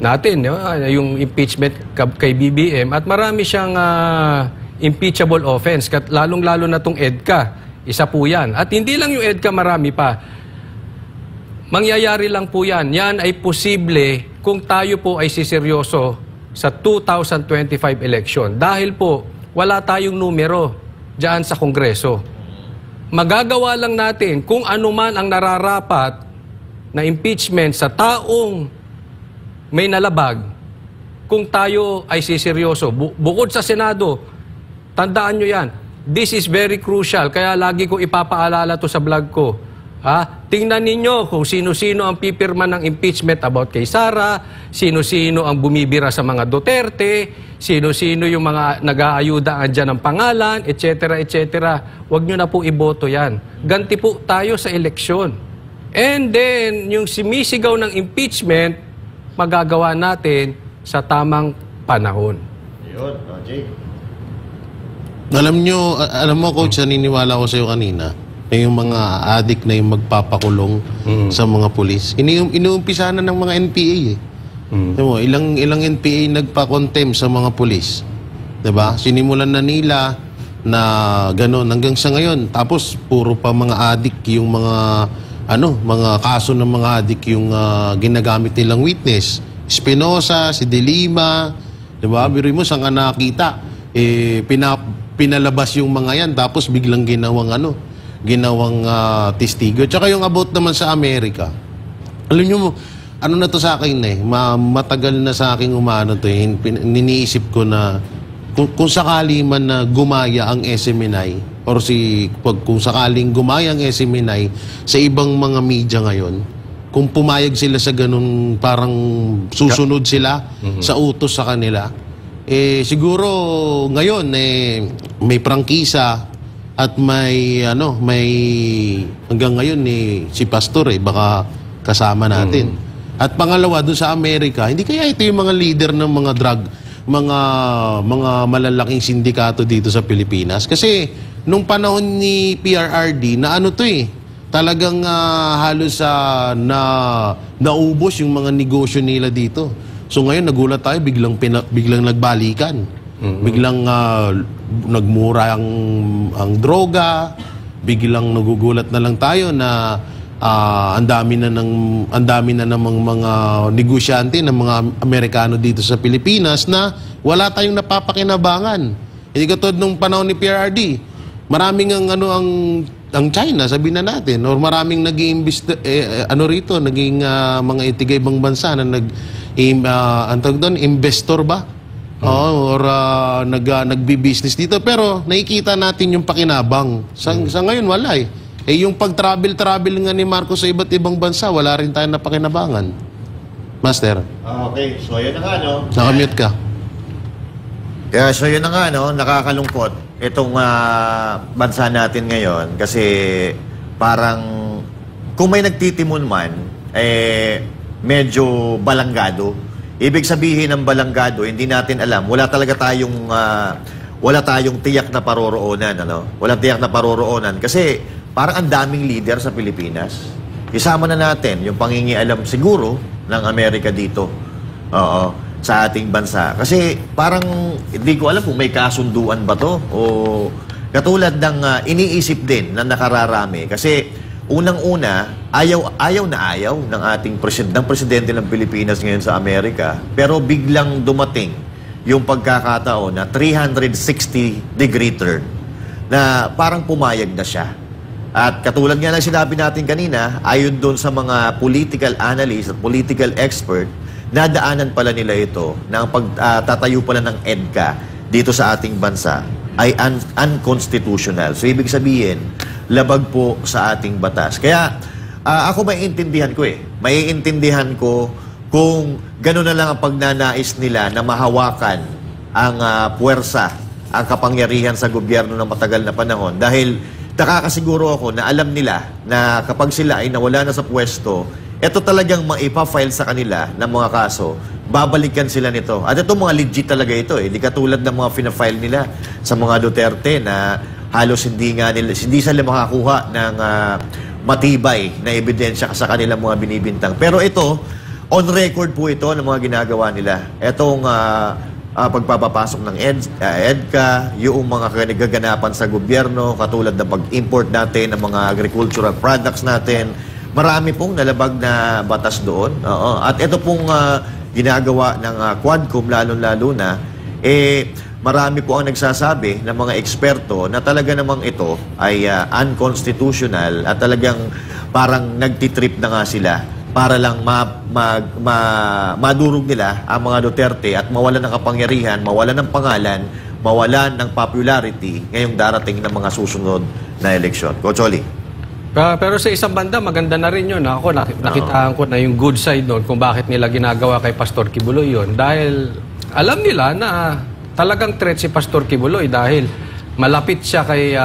natin yung impeachment kay BBM. At marami siyang impeachable offense. Lalong-lalo na itong EDCA. Isa po yan. At hindi lang yung EDCA, marami pa. Mangyayari lang po yan. Yan ay posible kung tayo po ay siseryoso sa 2025 election. Dahil po, wala tayong numero dyan sa Kongreso. Magagawa lang natin kung ano man ang nararapat na impeachment sa taong may nalabag kung tayo ay siseryoso. Bukod sa Senado, tandaan nyo yan. This is very crucial. Kaya lagi ko ipapaalala to sa vlog ko. Tingnan ninyo kung sino-sino ang pipirma ng impeachment about kay Sara, sino-sino ang bumibira sa mga Duterte, sino-sino yung mga nag-aayuda dyan ng pangalan, etc. etc. Huwag nyo na po iboto yan. Ganti po tayo sa eleksyon. And then, yung sumisigaw ng impeachment, magagawa natin sa tamang panahon. Yun, Jake. Alam mo, Coach, naniniwala ko sa'yo kanina. Yung mga adik na yung magpapakulong sa mga pulis. Inuumpisa na ng mga NPA ilang NPA nagpa-contempt sa mga pulis. Diba? Sinimulan na nila na gano'n hanggang sa ngayon. Tapos puro pa mga adik yung mga mga kaso ng mga adik yung ginagamit nilang witness. Espinosa, si De Lima, diba? Biruin mo saan ka nakita. Pinalabas yung mga yan tapos biglang ginawang testigo. Tsaka yung about naman sa Amerika, Alam nyo mo, ano na to sa akin eh, matagal na sa akin umano to eh, niniisip ko na kung sakali man na gumaya ang SMNI or kung sakaling gumaya ang SMNI sa ibang mga media ngayon, kung pumayag sila sa ganun, parang susunod sila sa utos sa kanila, siguro ngayon may prangkisa at may hanggang ngayon si Pastor baka kasama natin. At pangalawa, doon sa Amerika, hindi kaya ito yung mga leader ng mga malalaking sindikato dito sa Pilipinas? Kasi nung panahon ni PRRD na talagang halos naubos yung mga negosyo nila dito. So ngayon nagulat tayo, biglang nagbalikan. Biglang nagmura ang droga, biglang nagugulat na lang tayo na ang dami na namang mga negosyante ng mga Amerikano dito sa Pilipinas na wala tayong napapakinabangan. Hindi katulad nung panahon ni PRRD. Maraming ang China, sabihin na natin, or maraming nag-i-invest rito, naging mga itiga-ibang bansa na investor ba? Or nagbi-business dito. Pero nakikita natin yung pakinabang. Sa ngayon, wala eh. Yung pag-travel nga ni Marcos sa iba't ibang bansa, wala rin tayong napakinabangan. Master? Okay, so yun na nga, no? Nakamute ka. Yeah, so yun na nga, no? Nakakalungkot itong bansa natin ngayon kasi parang kung may nagtitimon man, medyo balanggado. Ibig sabihin ng balanggado, hindi natin alam. Wala tayong tiyak na paroroonan, ano? Wala tiyak na paroroonan kasi parang ang daming leader sa Pilipinas. Isama na natin yung pangingialam siguro ng Amerika dito. Sa ating bansa. Kasi parang hindi ko alam kung may kasunduan ba to o katulad ng iniisip din na nakararami. Kasi unang-una, ayaw ng ating presidente ng Pilipinas ngayon sa Amerika, pero biglang dumating yung pagkakataon na 360-degree turn na parang pumayag na siya. At katulad nga ng sinabi natin kanina, ayon doon sa mga political analyst at political expert, nadaanan pala nila ito na ang pagtatayo pala ng EDCA dito sa ating bansa ay unconstitutional. So, ibig sabihin, labag po sa ating batas. Kaya, ako maiintindihan ko Maiintindihan ko kung gano'n na lang ang pagnanais nila na mahawakan ang puwersa, ang kapangyarihan sa gobyerno ng matagal na panahon. Dahil nakakasiguro ako na alam nila na kapag sila ay nawala na sa pwesto, ito talagang maipa-file sa kanila ng mga kaso, babalikan sila nito. At ito mga legit talaga ito. Hindi katulad ng mga fina-file nila sa mga Duterte na halos hindi sila makakuha ng matibay na ebidensya sa kanilang mga binibintang. Pero ito, on record po ito ng mga ginagawa nila. Itong pagpapapasok ng EDCA, yung mga gaganapan sa gobyerno, katulad ng pag-import natin ng mga agricultural products natin, marami pong nalabag na batas doon. At ito pong ginagawa ng Quadcom, lalo-lalo na, marami po ang nagsasabi ng mga eksperto na talaga namang ito ay unconstitutional at talagang parang nagtitrip na nga sila para lang madurog nila ang mga Duterte at mawalan ng kapangyarihan, mawalan ng pangalan, mawalan ng popularity ngayong darating ng mga susunod na eleksyon. Coach Oli. Pero sa isang banda, maganda na rin yun. Ako, nakitaan ko na yung good side doon kung bakit nila ginagawa kay Pastor Kibuloy yun. Dahil alam nila na talagang threat si Pastor Kibuloy dahil malapit siya kay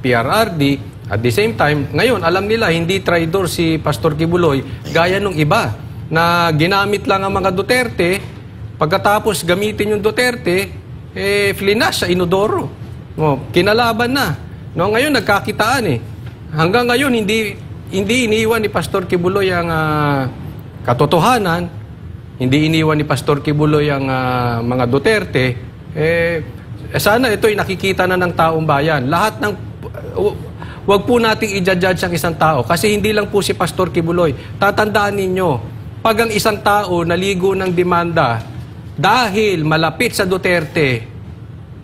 PRRD. At the same time, ngayon, alam nila, hindi traidor si Pastor Kibuloy gaya nung iba na ginamit lang ang mga Duterte. Pagkatapos gamitin yung Duterte, flinas sa inodoro. Kinalaban na. Ngayon, nagkakitaan Hanggang ngayon, hindi iniwan ni Pastor Kibuloy ang katotohanan, hindi iniwan ni Pastor Kibuloy ang mga Duterte. Sana ito'y nakikita na ng taong bayan. Lahat ng... Huwag po nating i-judge ang isang tao kasi hindi lang po si Pastor Kibuloy. Tatandaan ninyo, pag ang isang tao naligo ng demanda dahil malapit sa Duterte,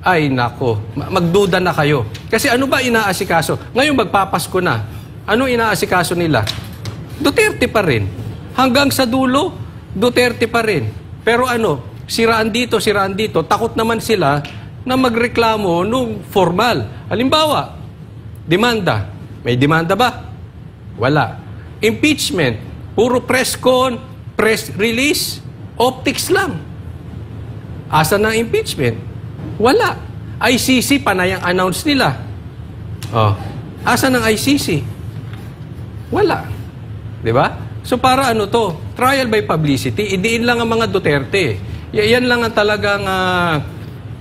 ay nako, magduda na kayo. Kasi ano ba inaasikaso? Ngayon magpapasko na. Ano inaasikaso nila? Duterte pa rin. Hanggang sa dulo, Duterte pa rin. Pero siraan dito, takot naman sila na magreklamo nung formal. Halimbawa, demanda. May demanda ba? Wala. Impeachment. Puro press con, press release, optics lang. Asa na impeachment? Wala. ICC, panayang announce nila. Asa ng ICC? Wala. Diba? So para to? Trial by publicity. Idiin lang ang mga Duterte. Yan lang ang talagang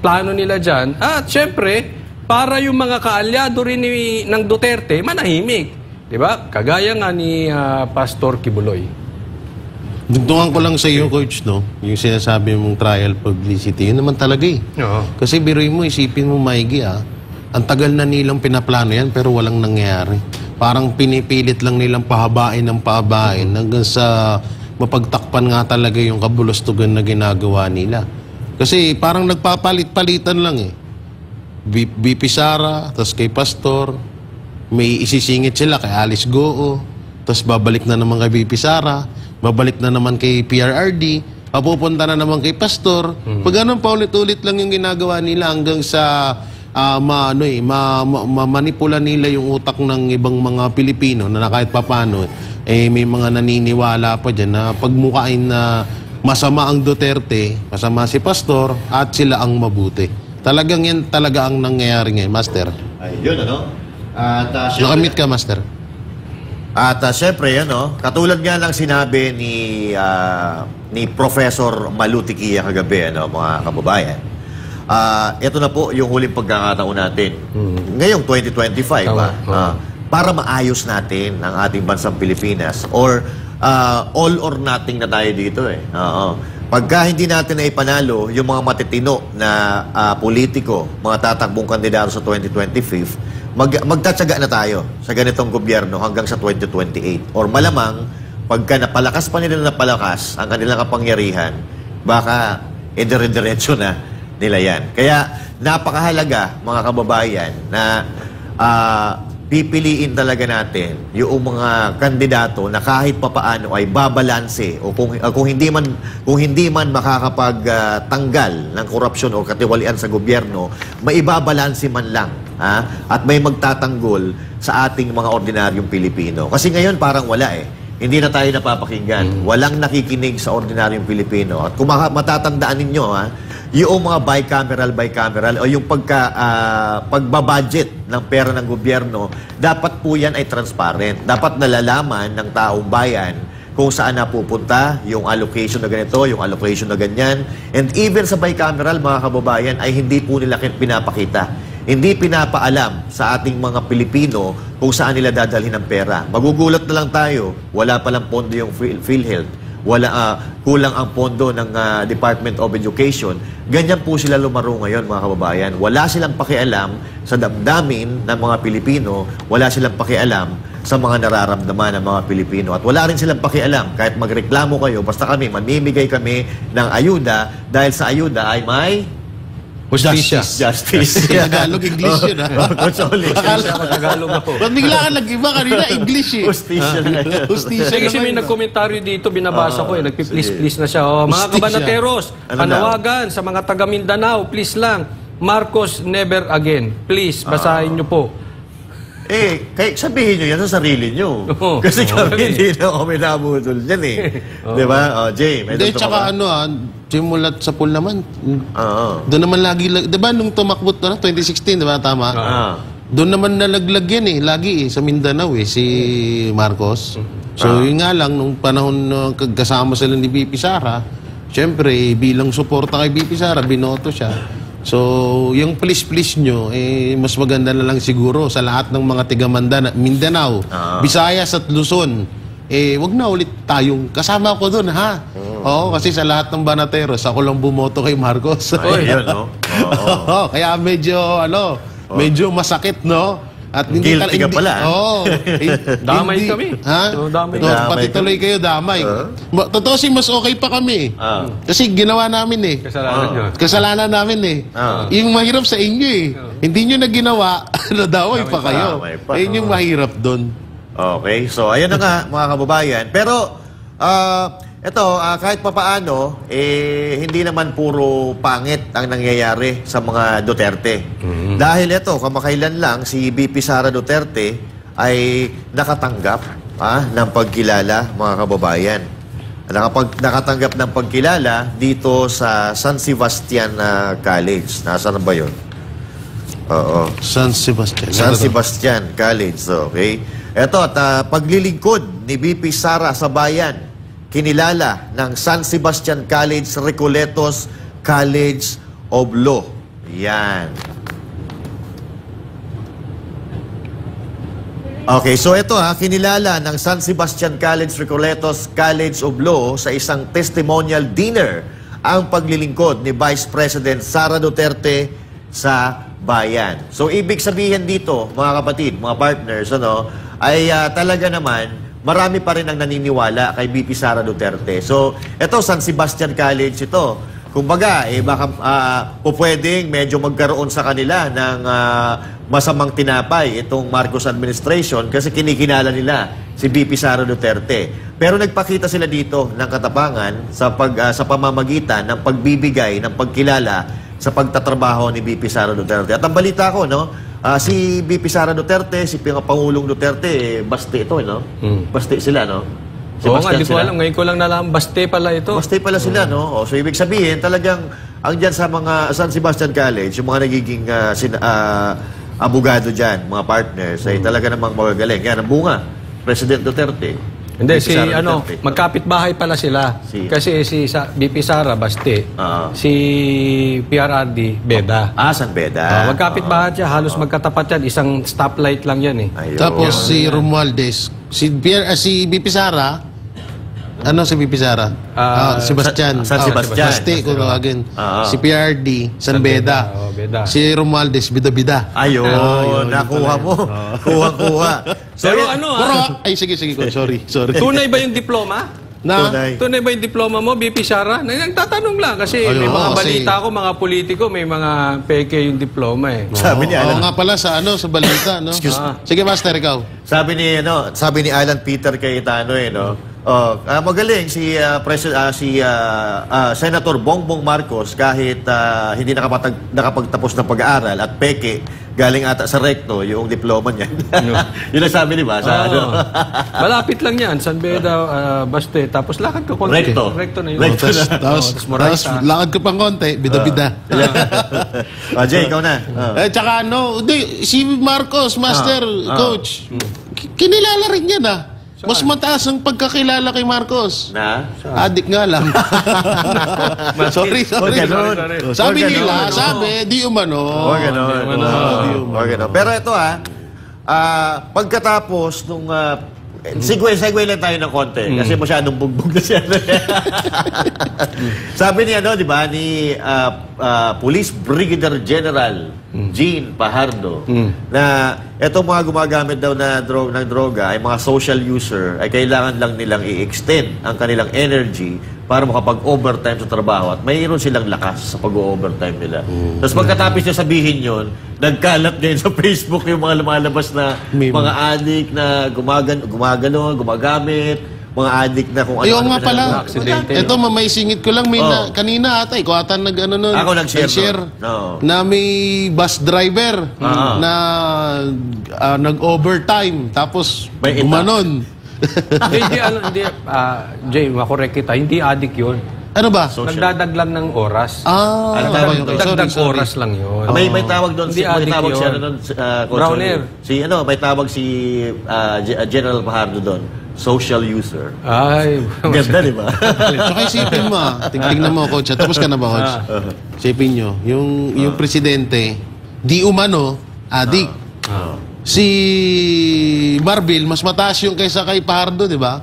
plano nila dyan. At syempre, para yung mga kaalyado rin ng Duterte, manahimik. Diba? Kagaya nga ni Pastor Kibuloy. Dugtungan ko lang sa iyo, Coach, no? Yung sinasabi mong trial publicity, yun naman talaga eh. Kasi biruin mo, isipin mo maigi ang tagal na nilang pinaplano yan pero walang nangyayari. Parang pinipilit lang nilang pahabain ng pahabain hanggang sa mapagtakpan nga talaga yung kabulustugan na ginagawa nila. Kasi parang nagpapalit-palitan lang eh. BP Sara, tapos kay Pastor, may isisingit sila kay Alice Goo, tapos babalik na naman kay BP Sara, babalik na naman kay PRRD, papupunta na naman kay Pastor. Pag ganun, paulit-ulit lang yung ginagawa nila hanggang sa manipula nila yung utak ng ibang mga Pilipino na kahit papano, may mga naniniwala pa dyan na pagmukain na masama ang Duterte, masama si Pastor, at sila ang mabuti. Talagang yan talaga ang nangyayari ngayon, Master. Ayun, At nakamit ka, Master. At syempre, katulad nga lang sinabi ni Professor Malutikia kagabi, mga kababayan. Ito na po yung huling pagkakataon natin. Ngayong 2025, para maayos natin ang ating bansang Pilipinas or all or nothing na tayo dito Pagka hindi natin na ipanalo yung mga matitino na politiko, mga tatakbong kandidato sa 2025, magtatsaga na tayo sa ganitong gobyerno hanggang sa 2028. Or malamang, pagka napalakas pa nila ang kanilang kapangyarihan, baka dire-diretso na nila yan. Kaya napakahalaga, mga kababayan, na pipiliin talaga natin yung mga kandidato na kahit papaano ay babalanse o kung hindi man makakapagtanggal ng korupsyon o katiwalian sa gobyerno, maibabalanse man lang at may magtatanggol sa ating mga ordinaryong Pilipino. Kasi ngayon parang wala Hindi na tayo napapakinggan. Walang nakikinig sa ordinaryong Pilipino. At kung matatandaan ninyo, yung mga bicameral o yung pagbabudget ng pera ng gobyerno, dapat po yan ay transparent. Dapat nalalaman ng taong bayan kung saan napupunta yung allocation na ganito, yung allocation na ganyan. And even sa bicameral, mga kababayan, ay hindi po nila pinapakita. Hindi pinapaalam sa ating mga Pilipino kung saan nila dadalhin ang pera. Magugulat na lang tayo, wala palang pondo yung PhilHealth, kulang ang pondo ng Department of Education. Ganyan po sila lumaro ngayon, mga kababayan. Wala silang pakialam sa damdamin ng mga Pilipino, wala silang pakialam sa mga nararamdaman ng mga Pilipino. At wala rin silang pakialam, kahit magreklamo kayo, basta mamimigay kami ng ayuda, dahil sa ayuda ay may Justice. Tagalog, English yun Tagalog ako. Ba't bigla ka nag-iba kanina? English Justice. Kasi may nagkomentaryo dito, binabasa ko nagpi-please na siya. Mga kabanateros, panawagan sa mga taga Mindanao, please lang, Marcos never again. Please, basahin nyo po. Sabihin nyo yan sa sarili nyo. Kasi kami hindi na kami nabudol dyan Diba? Jay, may dito tsaka simulat sa pool naman. Doon naman lagi, diba nung tumakbo na 2016, diba? Tama? Doon naman nalaglag yan lagi sa Mindanao si Marcos. So yun nga lang, nung panahon kasama sila ni BP Sara, syempre bilang suporta kay BP Sara, binoto siya. So, yung please nyo, mas maganda na lang siguro sa lahat ng mga tiga Mindanao, Visayas at Luzon, wag na ulit tayong kasama ko doon, Oo, kasi sa lahat ng banateros, ako lang bumoto kay Marcos. Kaya medyo masakit, no? At hindi guilty ka pala. Damay kami. Pati tuloy kayo damay. Totoo mas okay pa kami. Kasi ginawa namin Kasalanan namin Yung mahirap sa inyo Hindi nyo na ginawa, nadaway pa kayo. Yun yung mahirap doon. Okay, so ayun na nga mga kababayan. Pero Kahit papaano, hindi naman puro pangit ang nangyayari sa mga Duterte. Dahil ito, kamakailan lang, si VP Sara Duterte ay nakatanggap ng pagkilala, mga kababayan. Nakatanggap ng pagkilala dito sa San Sebastian College. Nasaan ba yun? Oo. San Sebastian. San Sebastian College. Okay. Ito, paglilingkod ni VP Sara sa bayan, kinilala ng San Sebastian College Recoletos College of Law. Yan. Okay, so ito kinilala ng San Sebastian College Recoletos College of Law sa isang testimonial dinner ang paglilingkod ni Vice President Sara Duterte sa bayan. So ibig sabihin dito, mga kapatid, mga partners, ay talaga naman marami pa rin ang naniniwala kay VP Sara Duterte. So ito, San Sebastian College ito. Kumbaga, baka pwedeng medyo magkaroon sa kanila ng masamang tinapay itong Marcos administration kasi kinikinala nila si VP Sara Duterte. Pero nagpakita sila dito ng katapangan sa pamamagitan ng pagbibigay, ng pagkilala sa pagtatrabaho ni VP Sara Duterte. At ang balita ko, si VP Sara Duterte, si Pangulong Duterte, baste ito, Baste sila, Oo nga, di ko alam. Ngayon ko lang nalaman, baste pala ito. Baste pala sila, So, ibig sabihin, talagang, ang dyan sa mga San Sebastian College, yung mga nagiging abogado dyan, mga partners, ay talaga namang magagaling. Yan, ang bunga. President Duterte. Hindi, magkapit-bahay pala sila. Kasi si VP Sara, baste. Si PRRD, Beda. San Beda. Magkapit-bahay siya, halos magkatapat yan. Isang stoplight lang yan Tapos si Romualdez, si VP Sara, si VP Sara? Sebastian. San Sebastian. Baste, kung tawagin. Si PRD, San Beda. Si Romualdez, Bida-Bida. Ayun, nakuha mo. Kuha-kuha. Pero sige, sorry. Tunay ba yung diploma? Tunay ba yung diploma mo, VP Sara? Nagtatanong lang kasi may mga balita ko, mga politiko, may mga peke yung diploma Sabi ni Alan. nga pala sa balita, Sige, Master, ikaw. Sabi ni Alan Peter Cayetano, magaling si Senator Bongbong Marcos kahit hindi nakapagtapos ng pag-aaral at peke galing ata sa recto yung diploma niya. Yun ang sabi, di ba? Malapit lang yan. San Beda, Baste. Tapos lakad ka konti. Recto na yun. Tapos lakad ka pang konti. Bida-bida. Jay, ikaw na. Tsaka si Marcos, Master, Coach, kinilala rin yan Mas mataas ang pagkakilala kay Marcos. Adik nga lang. Sorry. Sabi nila, di umano. Pero ito pagkatapos nung segue lang tayo ng konti kasi masyadong bugbog na siya. Sabi ni di ba, ni Police Brigadier General Jean Pajardo na etong mga gumagamit daw ng droga ay mga social user ay kailangan lang nilang i-extend ang kanilang energy para makapag-overtime sa trabaho at mayroon silang lakas sa pag-overtime nila. Tapos pagkatapos niya sabihin yun, nagkalat din sa Facebook yung mga lumalabas na mga addict na gumagamit, mga addict na kung ano. Ayun nga pala. Ito, may singit ko lang. Kanina ata, ikaw ata Ako nag-share. Na may bus driver na nag-overtime. Tapos gumanon. Jay, makorek kita. Hindi addict yun. Ano ba? Nagdadag lang ng oras. Dagdag oras lang yun. May tawag doon. May tawag siya doon. Browner. May tawag si General Pajardo doon. Social user. Ay. Ganda, di ba? Tsaka isipin mo, tingnan mo, Coach. Tapos ka na ba, Coach? Isipin nyo, yung presidente, di umano, adik. Si Marbil, mas mataas yung kaysa kay Pajardo, di ba?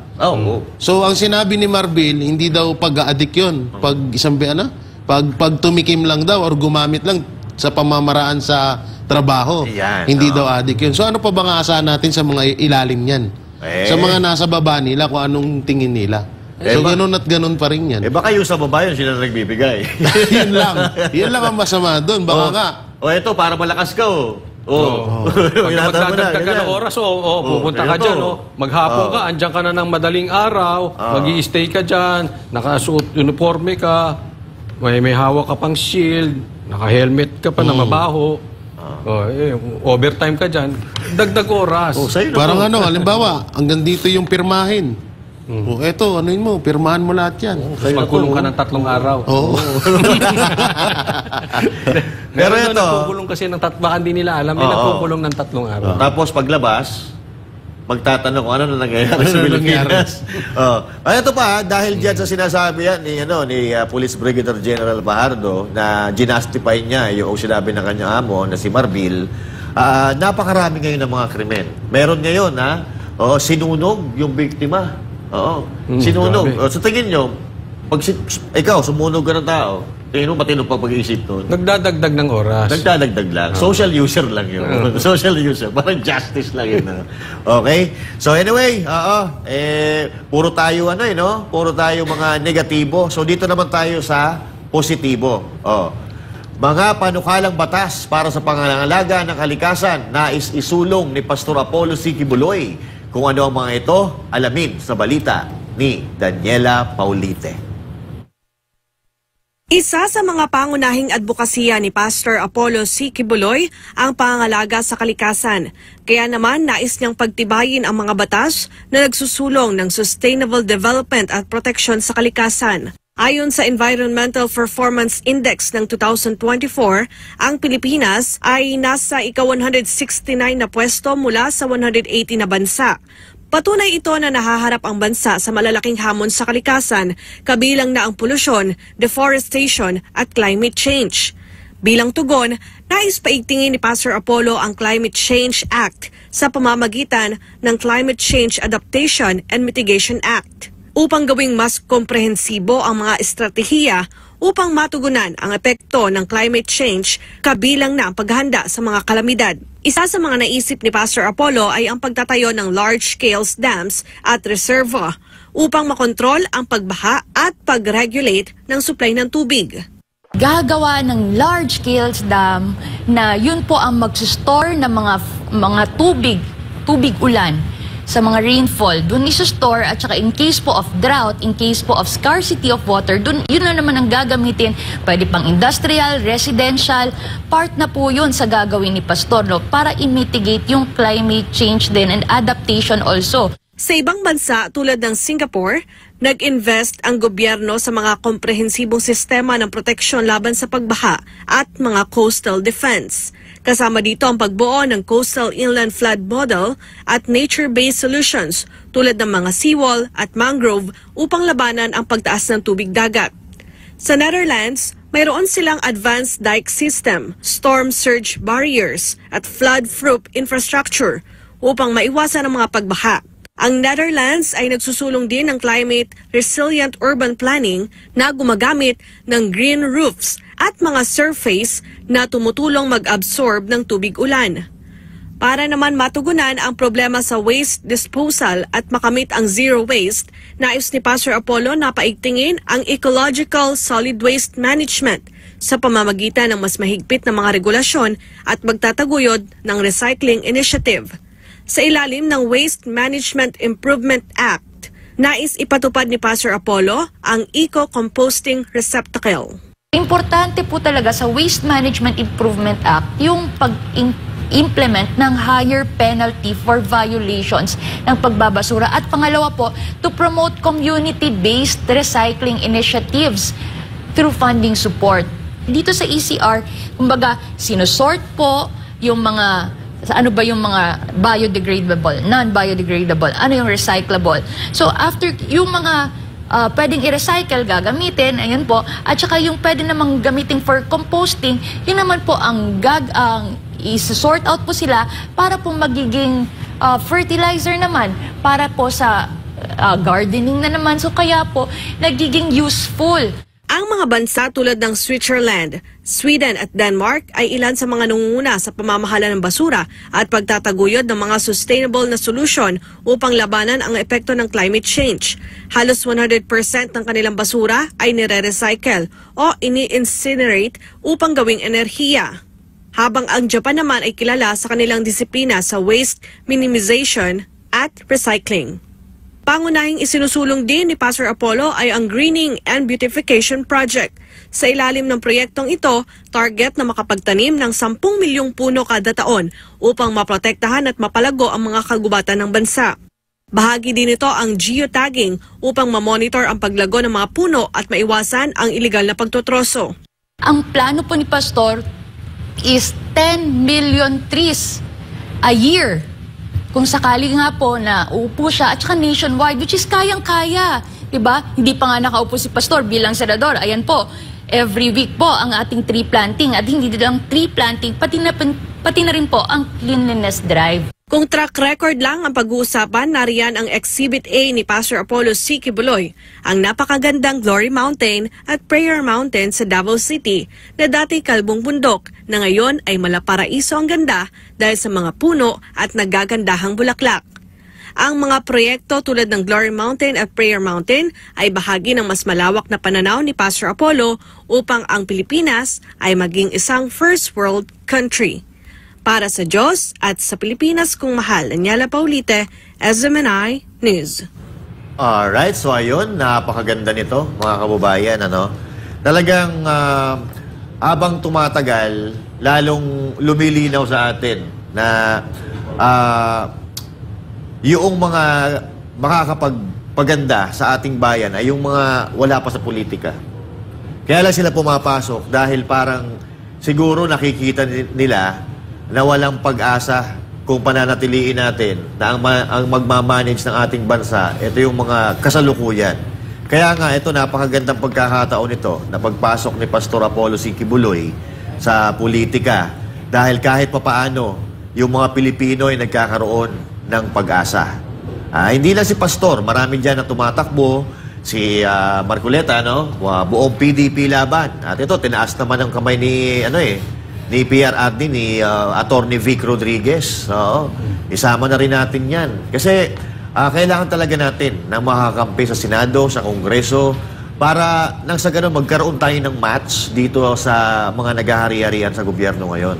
So, ang sinabi ni Marbil, hindi daw pag-a-addict yun. Pag tumikim lang daw or gumamit lang sa pamamaraan sa trabaho. Hindi daw addict yun. So, ano pa ba nga asahan natin sa mga ilalim yan? Sa mga nasa baba nila, kung anong tingin nila. So, ganun at ganun pa rin yan. Baka yung sa baba yun, sila nagbibigay. Yun lang ang masama doon. Baka nga. Ito, para malakas ka, Pag magdadagdag ka ng oras, pupunta ka dyan. Maghapon ka, andyan ka na ng madaling araw, mag-i-stay ka dyan, nakasuot uniforme ka, may hawak ka pang shield, naka-helmet ka pa na mabaho. Overtime ka dyan, dagdag oras. Parang halimbawa, hanggang dito yung pirmahin. Eto, anuin mo, pirmahan mo lahat yan. Magkulong ka ng 3 araw. Pero ito, nagkukulong kasi ng baka hindi nila alam, may nagkukulong ng 3 araw. Tapos paglabas, magtatanong kung ano na nangyayari sa Pilipinas. Ito pa, dahil dyan sa sinasabi yan ni Police Brigadier General Fajardo na ginastify niya yung sinabi ng kanyang amo na si Marbil, napakarami ngayon ng mga krimen. Meron ngayon, sinunog yung biktima. Sinunog. Sa tingin nyo, pag ikaw, sumunog ka ng tao, tingin mo matino pag pag-iisip nun? Nagdadagdag ng oras. Nagdadagdag lang. Social user lang yun. Social user. Parang justice lang yun. Okay? So anyway, puro tayo puro tayo mga negatibo. So dito naman tayo sa positibo. Mga panukalang batas para sa pangangalaga ng kalikasan na isulong ni Pastor Apollo C. Quiboloy. Kung ano ang mga ito, alamin sa balita ni Daniela Paulite. Isa sa mga pangunahing advokasya ni Pastor Apollo C. Quiboloy ang pangangalaga sa kalikasan. Kaya naman nais niyang pagtibayin ang mga batas na nagsusulong ng sustainable development at proteksyon sa kalikasan. Ayon sa Environmental Performance Index ng 2024, ang Pilipinas ay nasa ika-169 na pwesto mula sa 180 na bansa. Patunay ito na nahaharap ang bansa sa malalaking hamon sa kalikasan, kabilang na ang polusyon, deforestation at climate change. Bilang tugon, nais paigtingin ni Pastor Apollo ang Climate Change Act sa pamamagitan ng Climate Change Adaptation and Mitigation Act, upang gawing mas komprehensibo ang mga estratehiya upang matugunan ang epekto ng climate change, kabilang na ang paghahanda sa mga kalamidad. Isa sa mga naisip ni Pastor Apollo ay ang pagtatayo ng large-scale dams at reservoir upang makontrol ang pagbaha at pag-regulate ng supply ng tubig. Gagawa ng large-scale dam na yun po ang mag-store ng mga tubig ulan sa mga rainfall, dun isa-store at saka in case po of drought, in case po of scarcity of water, dun yun na naman ang gagamitin. Pwede pang industrial, residential, part na po yun sa gagawin ni Pastor para i-mitigate yung climate change din and adaptation also. Sa ibang bansa tulad ng Singapore, nag-invest ang gobyerno sa mga komprehensibong sistema ng proteksyon laban sa pagbaha at mga coastal defense. Kasama dito ang pagbuo ng Coastal Inland Flood Model at nature-based solutions tulad ng mga seawall at mangrove upang labanan ang pagtaas ng tubig dagat. Sa Netherlands, mayroon silang advanced dike system, storm surge barriers at flood-proof infrastructure upang maiwasan ang mga pagbaha. Ang Netherlands ay nagsusulong din ng climate resilient urban planning na gumagamit ng green roofs at mga surface na tumutulong mag-absorb ng tubig ulan. Para naman matugunan ang problema sa waste disposal at makamit ang zero waste, nais ni Pastor Apollo na paigtingin ang ecological solid waste management sa pamamagitan ng mas mahigpit na mga regulasyon at magtataguyod ng recycling initiative. Sa ilalim ng Waste Management Improvement Act, nais ipatupad ni Pastor Apollo ang eco-composting receptacle. Importante po talaga sa Waste Management Improvement Act yung pag-implement ng higher penalty for violations ng pagbabasura. At pangalawa po, to promote community-based recycling initiatives through funding support. Dito sa ECR, kumbaga, sinusort po yung mga ano ba yung mga biodegradable, non-biodegradable, ano yung recyclable. So after yung mga pwedeng i-recycle, gagamitin, ayan po, at saka yung pwede namang gamitin for composting, yun naman po ang i-sort out po sila para po magiging fertilizer naman, para po sa gardening na naman. So kaya po, nagiging useful. Ang mga bansa tulad ng Switzerland, Sweden at Denmark ay ilan sa mga nangunguna sa pamamahala ng basura at pagtataguyod ng mga sustainable na solusyon upang labanan ang epekto ng climate change. Halos 100% ng kanilang basura ay nire-recycle o ini-incinerate upang gawing enerhiya. habang ang Japan naman ay kilala sa kanilang disiplina sa waste minimization at recycling. Pangunahing isinusulong din ni Pastor Apollo ay ang Greening and Beautification Project. Sa ilalim ng proyektong ito, target na makapagtanim ng 10 milyong puno kada taon upang maprotektahan at mapalago ang mga kagubatan ng bansa. Bahagi din ito ang geotagging upang mamonitor ang paglago ng mga puno at maiwasan ang iligal na pagtotroso. Ang plano po ni Pastor is 10 million trees a year. Kung sakali nga po na uupo siya at saka nationwide, which is kayang-kaya. Diba? Hindi pa nga nakaupo si Pastor bilang senador. Ayan po, every week po ang ating tree planting. At hindi lang tree planting, pati na rin po ang cleanliness drive. Kung track record lang ang pag-uusapan, nariyan ang Exhibit A ni Pastor Apollo C. Kibuloy, ang napakagandang Glory Mountain at Prayer Mountain sa Davao City na dati kalbong bundok na ngayon ay malaparaiso ang ganda dahil sa mga puno at nagagandahang bulaklak. Ang mga proyekto tulad ng Glory Mountain at Prayer Mountain ay bahagi ng mas malawak na pananaw ni Pastor Apollo upang ang Pilipinas ay maging isang first world country. Para sa Diyos at sa Pilipinas kung mahal, Anyala Paulite, SMNI News. Alright, so ayun, napakaganda nito mga kababayan. Talagang habang tumatagal, lalong lumilinaw sa atin na yung mga makakapagpaganda sa ating bayan ay yung mga wala pa sa politika. Kaya lang sila pumapasok dahil parang siguro nakikita nila na walang pag-asa kung pananatiliin natin na ang magmamanage ng ating bansa, ito yung mga kasalukuyan. Kaya nga, ito napakagandang pagkakataon ito na pagpasok ni Pastor Apollo C. Kibuloy sa politika dahil kahit papaano, yung mga Pilipino ay nagkakaroon ng pag-asa. Hindi lang si Pastor, marami dyan na tumatakbo, si Marcoleta, buong PDP laban. At ito, tinaas naman ang kamay ni ni PRRD, ni Attorney Vic Rodriguez. Isama na rin natin yan. Kasi kailangan talaga natin na makakampi sa Senado, sa Kongreso, para nang sa ganun magkaroon tayo ng match dito sa mga naghahari-harian sa gobyerno ngayon.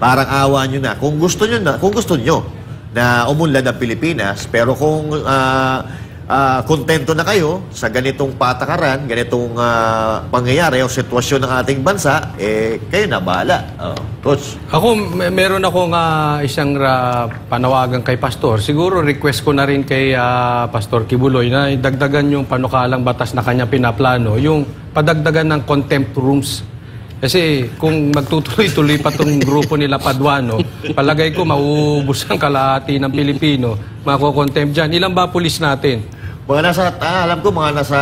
Parang awa nyo na. Kung gusto nyo na umunlad ang Pilipinas, pero kung kontento na kayo sa ganitong patakaran, ganitong pangyayari o sitwasyon ng ating bansa, kayo na bahala. Coach. Ako, meron akong isang panawagan kay Pastor. Siguro request ko na rin kay Pastor Kibuloy na dagdagan yung panukalang batas na kanyang pinaplano, yung padagdagan ng contempt rooms. Kasi kung magtutuloy-tuloy pa itong grupo nila Paduano, palagay ko mauubos ang kalahati ng Pilipino, mako-contempt dyan. Ilan ba pulis natin? Mga nasa, alam ko, mga nasa,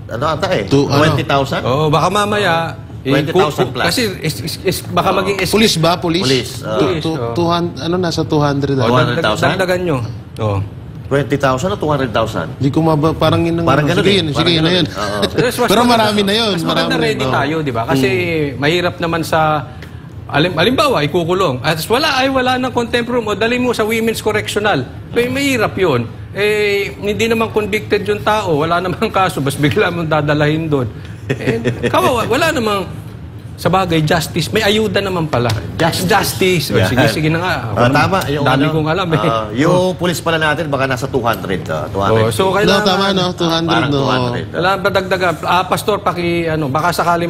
20,000? Oo, baka mamaya, 20,000 plus. Kasi baka maging... Pulis ba? Pulis? Nasa 200. 200,000? Dagdagan nyo. 20,000 o 200,000? Hindi ko parang yun. Parang ganun. Sige na yun. Pero marami na yun. Mas maganda ready tayo, di ba? Kasi mahirap naman sa... Halimbawa, ikukulong. At wala ng contempt room o dali mo sa women's correctional. Mahirap yun. Hindi naman convicted yung tao. Wala namang kaso. Bas bigla mong dadalahin doon. Kawawa. Wala namang... Sa bagay, justice. May ayuda naman pala. Justice. Sige na nga. Tama. Dami kong alam yung pulis pala natin, baka nasa 200. So, kailangan... Tama, 200. Kailangan ba dagdagan? Pastor, baka sakaling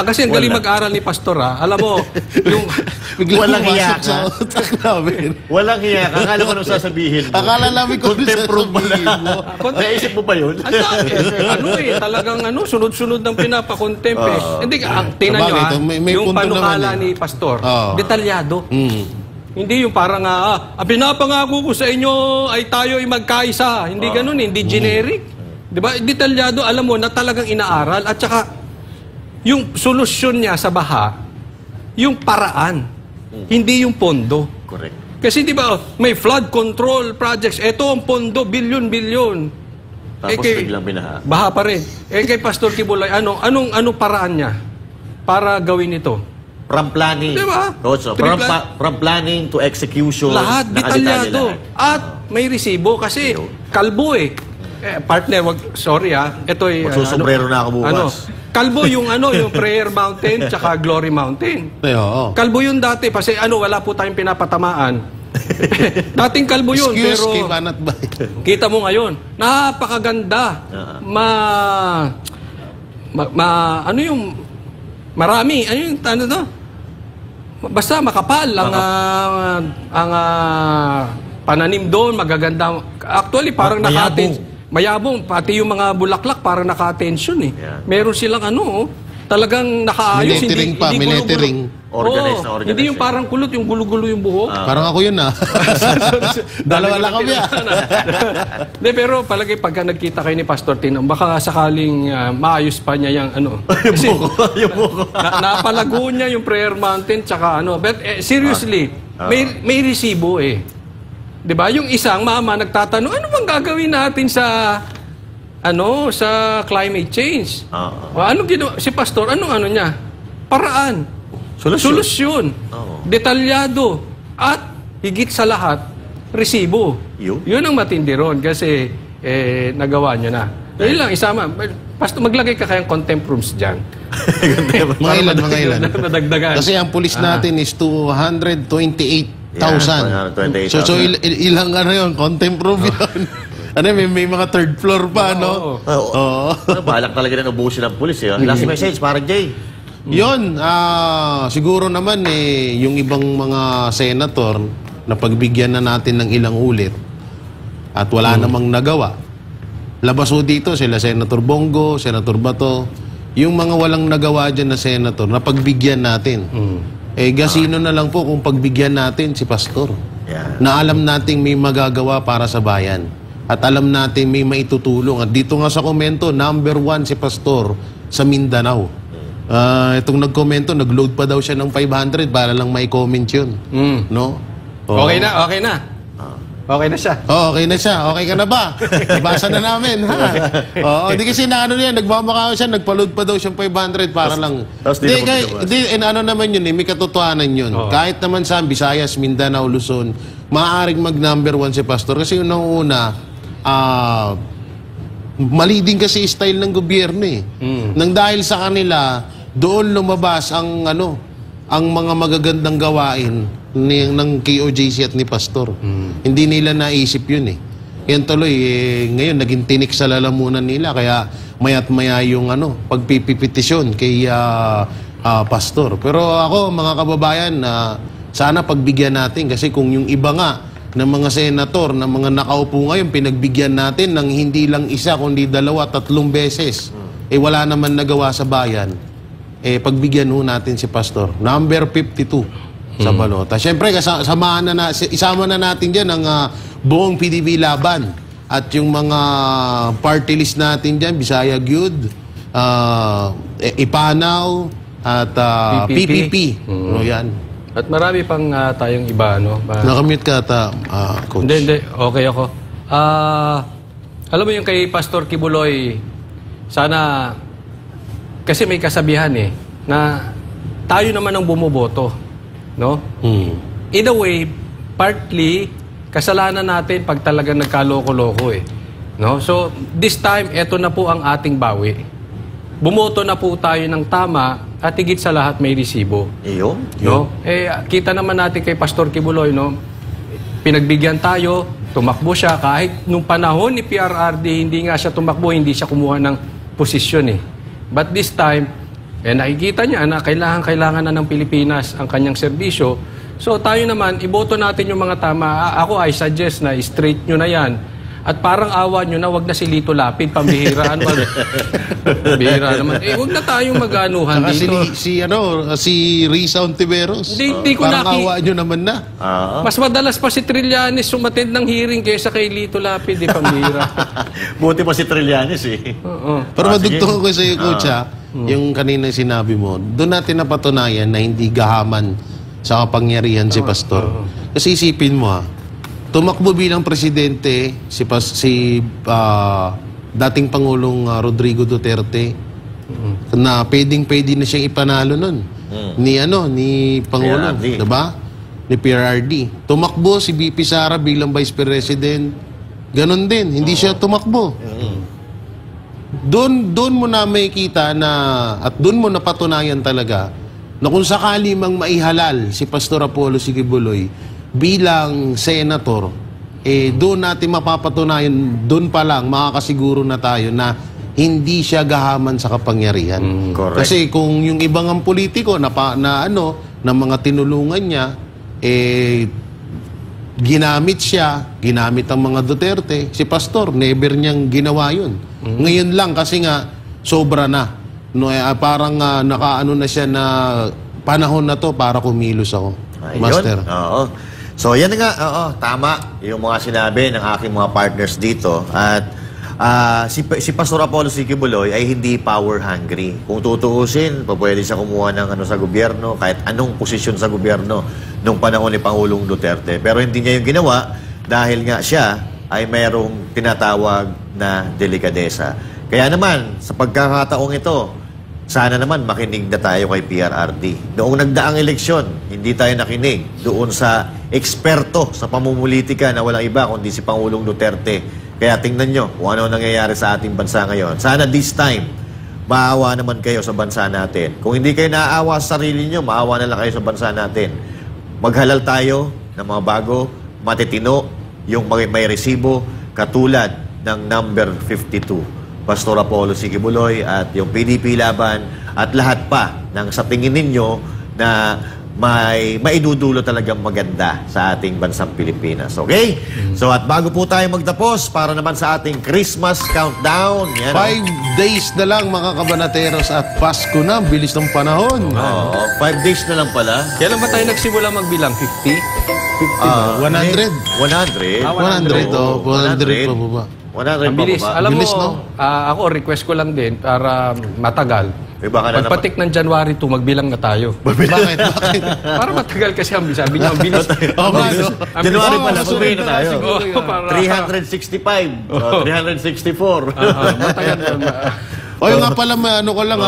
kasi ang galing mag-aral ni Pastor, Alam mo, yung... Walang hiya ka. Walang hiya ka. Akala ko anong sasabihin mo. Akala namin kung sasabihin mo. Naisip mo ba yun? Talagang sunod-sunod ng pinapakontempt Hindi, tingnan nyo yung panukala ni Pastor, detalyado. Hindi yung parang pinapangako ko sa inyo ay tayo ay magkaisa. Hindi ganun, hindi generic. Diba? Detalyado, alam mo na talagang inaaral. At saka, yung solusyon niya sa baha, yung paraan, hindi yung pondo. Correct. Kasi di ba, may flood control projects. Ito ang pondo, bilyon-bilyon. Tapos biglang binaha. Baha pa rin. Kay Pastor Kibuloy, anong paraan niya para gawin ito? From planning. Diba? Coach, from planning to execution. Lahat, detalyado. At may resibo kasi kalbo partner, sorry ito ay... Magsusombrero na ako bukas. Kalbo yung yung Prayer Mountain tsaka Glory Mountain. Oo. Kalbo yun dati kasi wala po tayong pinapatamaan. Dating kalbo yun. Pero kita mo ngayon, napakaganda. Ano yung marami? Ano yung to? Basta makapal ang pananim doon, magaganda. Actually, parang mayabong, pati yung mga bulaklak parang naka-attention eh. Yeah. Meron silang talagang nakaayos. Minetering. Organized na organization. Hindi yung parang kulot, yung gulo-gulo yung buhok. Parang ako yun Dalawa lang kami Hindi, pero palagi pagka nagkita kayo ni Pastor Tin, baka sakaling maayos pa niya yung Kasi napalago niya yung Prayer Mountain tsaka But seriously, may resibo eh. 'Di ba? Yung isang mama nagtatanong, ano bang gagawin natin sa sa climate change? Si Pastor, anong niya? Paraan. Solusyon. Detalyado. At higit sa lahat, resibo. Yun ang matindi ron kasi nagawa niyo na. Yun lang, isama. Pastor, maglagay ka kayang contempt rooms dyan. Mga ilan. Nadagdagan. Kasi ang pulis natin is 228,000. So ilang yun? Contempt room yun. May mga third floor pa, Balak talaga na ubusin ng pulis. Last message, parang Jay. Yun, siguro naman yung ibang mga senator na pagbigyan na natin ng ilang ulit at wala namang nagawa. Labas ho dito sila Senator Bongo, Senator Bato, yung mga walang nagawa dyan na senator na pagbigyan natin. Gasino na lang po kung pagbigyan natin si Pastor. Na alam nating may magagawa para sa bayan. At alam natin may maitutulong. At dito nga sa komento, number 1 si Pastor sa Mindanao. Itong nagkomento, nag-load pa daw siya ng 500 para lang may comment yun. No? Okay na. Okay na siya. Okay na siya. Okay ka na ba? Ibasa na namin, ha? Hindi kasi nagmamakao siya, nagpa-load pa daw siyang 500 para lang. Naman yun, may katotohanan yun. Kahit naman sa Visayas, Mindanao, Luzon, maaaring mag-number 1 si Pastor. Kasi yun ang una, mali din kasi style ng gobyerno eh. Nang dahil sa kanila, doon lumabas ang mga magagandang gawain ng KOJC at ni Pastor. Hindi nila naisip yun eh. Yan tuloy, ngayon naging tinik sa lalamunan nila, kaya mayat maya yung pagpipipetisyon kay Pastor. Pero ako, mga kababayan, sana pagbigyan natin kasi kung yung iba nga ng mga senator, ng mga nakaupo ngayon, pinagbigyan natin ng hindi lang isa, kundi 2, 3 beses. Wala naman nagawa sa bayan. Pagbigyan ho natin si Pastor. Number 52 sa balota. Siyempre, isama na natin dyan ang buong PDB laban. At yung mga party list natin dyan, Bisaya Gyud, Ipanaw, at PPP. Yan. At marami pang tayong iba, Nakamute ka Coach. Hindi. Okay ako. Alam mo yung kay Pastor Kibuloy, sana, kasi may kasabihan na tayo naman ang bumoboto. No? In a way, partly, kasalanan natin pag talagang nagkaloko-loko No? So, this time, eto na po ang ating bawi. Bumoto na po tayo ng tama at higit sa lahat may resibo. No? Kita naman natin kay Pastor Kibuloy, pinagbigyan tayo, tumakbo siya, kahit nung panahon ni PRRD, hindi nga siya tumakbo, hindi siya kumuha ng posisyon But this time, nakikita niya na kailangan na ng Pilipinas ang kanyang serbisyo. So tayo naman, iboto natin yung mga tama. Ako, I suggest na straight nyo na yan. At parang awa nyo na, wag na si Lito Lapid, pambihiraan. Pambihira naman. Wag na tayong mag-anuhan dito. Si Risa Ontiveros. Parang awa nyo naman na. Mas madalas pa si Trillanes sumatid ng hearing kaysa kay Lito Lapid, pambihira. Buti pa si Trillanes Pero madugtong ko sa iyo, Coach, yung kanina sinabi mo, doon natin napatunayan na hindi gahaman sa kapangyarihan si Pastor. Kasi isipin mo tumakbo bilang presidente si dating Pangulong Rodrigo Duterte na pwede na siyang ipanalo nun ni Pangulo, diba? Ni PRRD. Tumakbo si BP Sara bilang Vice President, ganon din, hindi siya tumakbo. doon mo na makikita na, at doon mo napatunayan talaga, na kung sakali mang maihalal si Pastor Apollo Sikibuloy bilang senator, doon natin mapapatunayan, doon pa lang, makakasiguro na tayo na hindi siya gahaman sa kapangyarihan. Kasi kung yung ibang ang politiko na mga tinulungan niya, ginamit ang mga Duterte, si Pastor, never niyang ginawa yun. Ngayon lang kasi nga, sobra na. No, parang nakaano na siya na panahon na to para kumilos ako. Master. Oo. So yan nga, tama yung mga sinabi ng aking mga partners dito. At si Pastor Apollo Sikibuloy ay hindi power hungry. Kung tutuusin, pwede siya kumuha ng sa gobyerno, kahit anong posisyon sa gobyerno nung panahon ni Pangulong Duterte. Pero hindi niya yung ginawa dahil nga siya ay mayroong tinatawag na delikadesa. Kaya naman, sa pagkakataong ito, sana naman makinig na tayo kay PRRD. Noong nagdaang eleksyon, hindi tayo nakinig doon sa eksperto sa pamumulitika na walang iba kundi si Pangulong Duterte. Kaya tingnan nyo kung ano nangyayari sa ating bansa ngayon. Sana this time, maawa naman kayo sa bansa natin. Kung hindi kayo naaawa sa sarili nyo, maawa na lang kayo sa bansa natin. Maghalal tayo ng mga bago, matitino, yung may resibo, katulad ng number 52. Pastor Apollo Sikibuloy at yung PDP Laban at lahat pa ng sa tingin ninyo na may maidudulo talagang maganda sa ating bansang Pilipinas. Okay? So at bago po tayo magtapos para naman sa ating Christmas countdown. 5 days na lang mga kabanateros at Pasko na. Bilis ng panahon. 5 days na lang pala. Kailan ba tayo nagsimula magbilang? 50? 100. 100 pa ba? 100 ang bilis. ba? Alam mo, Bilis, no? ako request ko lang din para matagal. Pagpatik ng January 2, magbilang na tayo. Bakit? Para matagal kasi ang sabi niya, ang bilis. January pala, magbilang na tayo. 365, 364. Matagal na. O yung nga pala, ako lang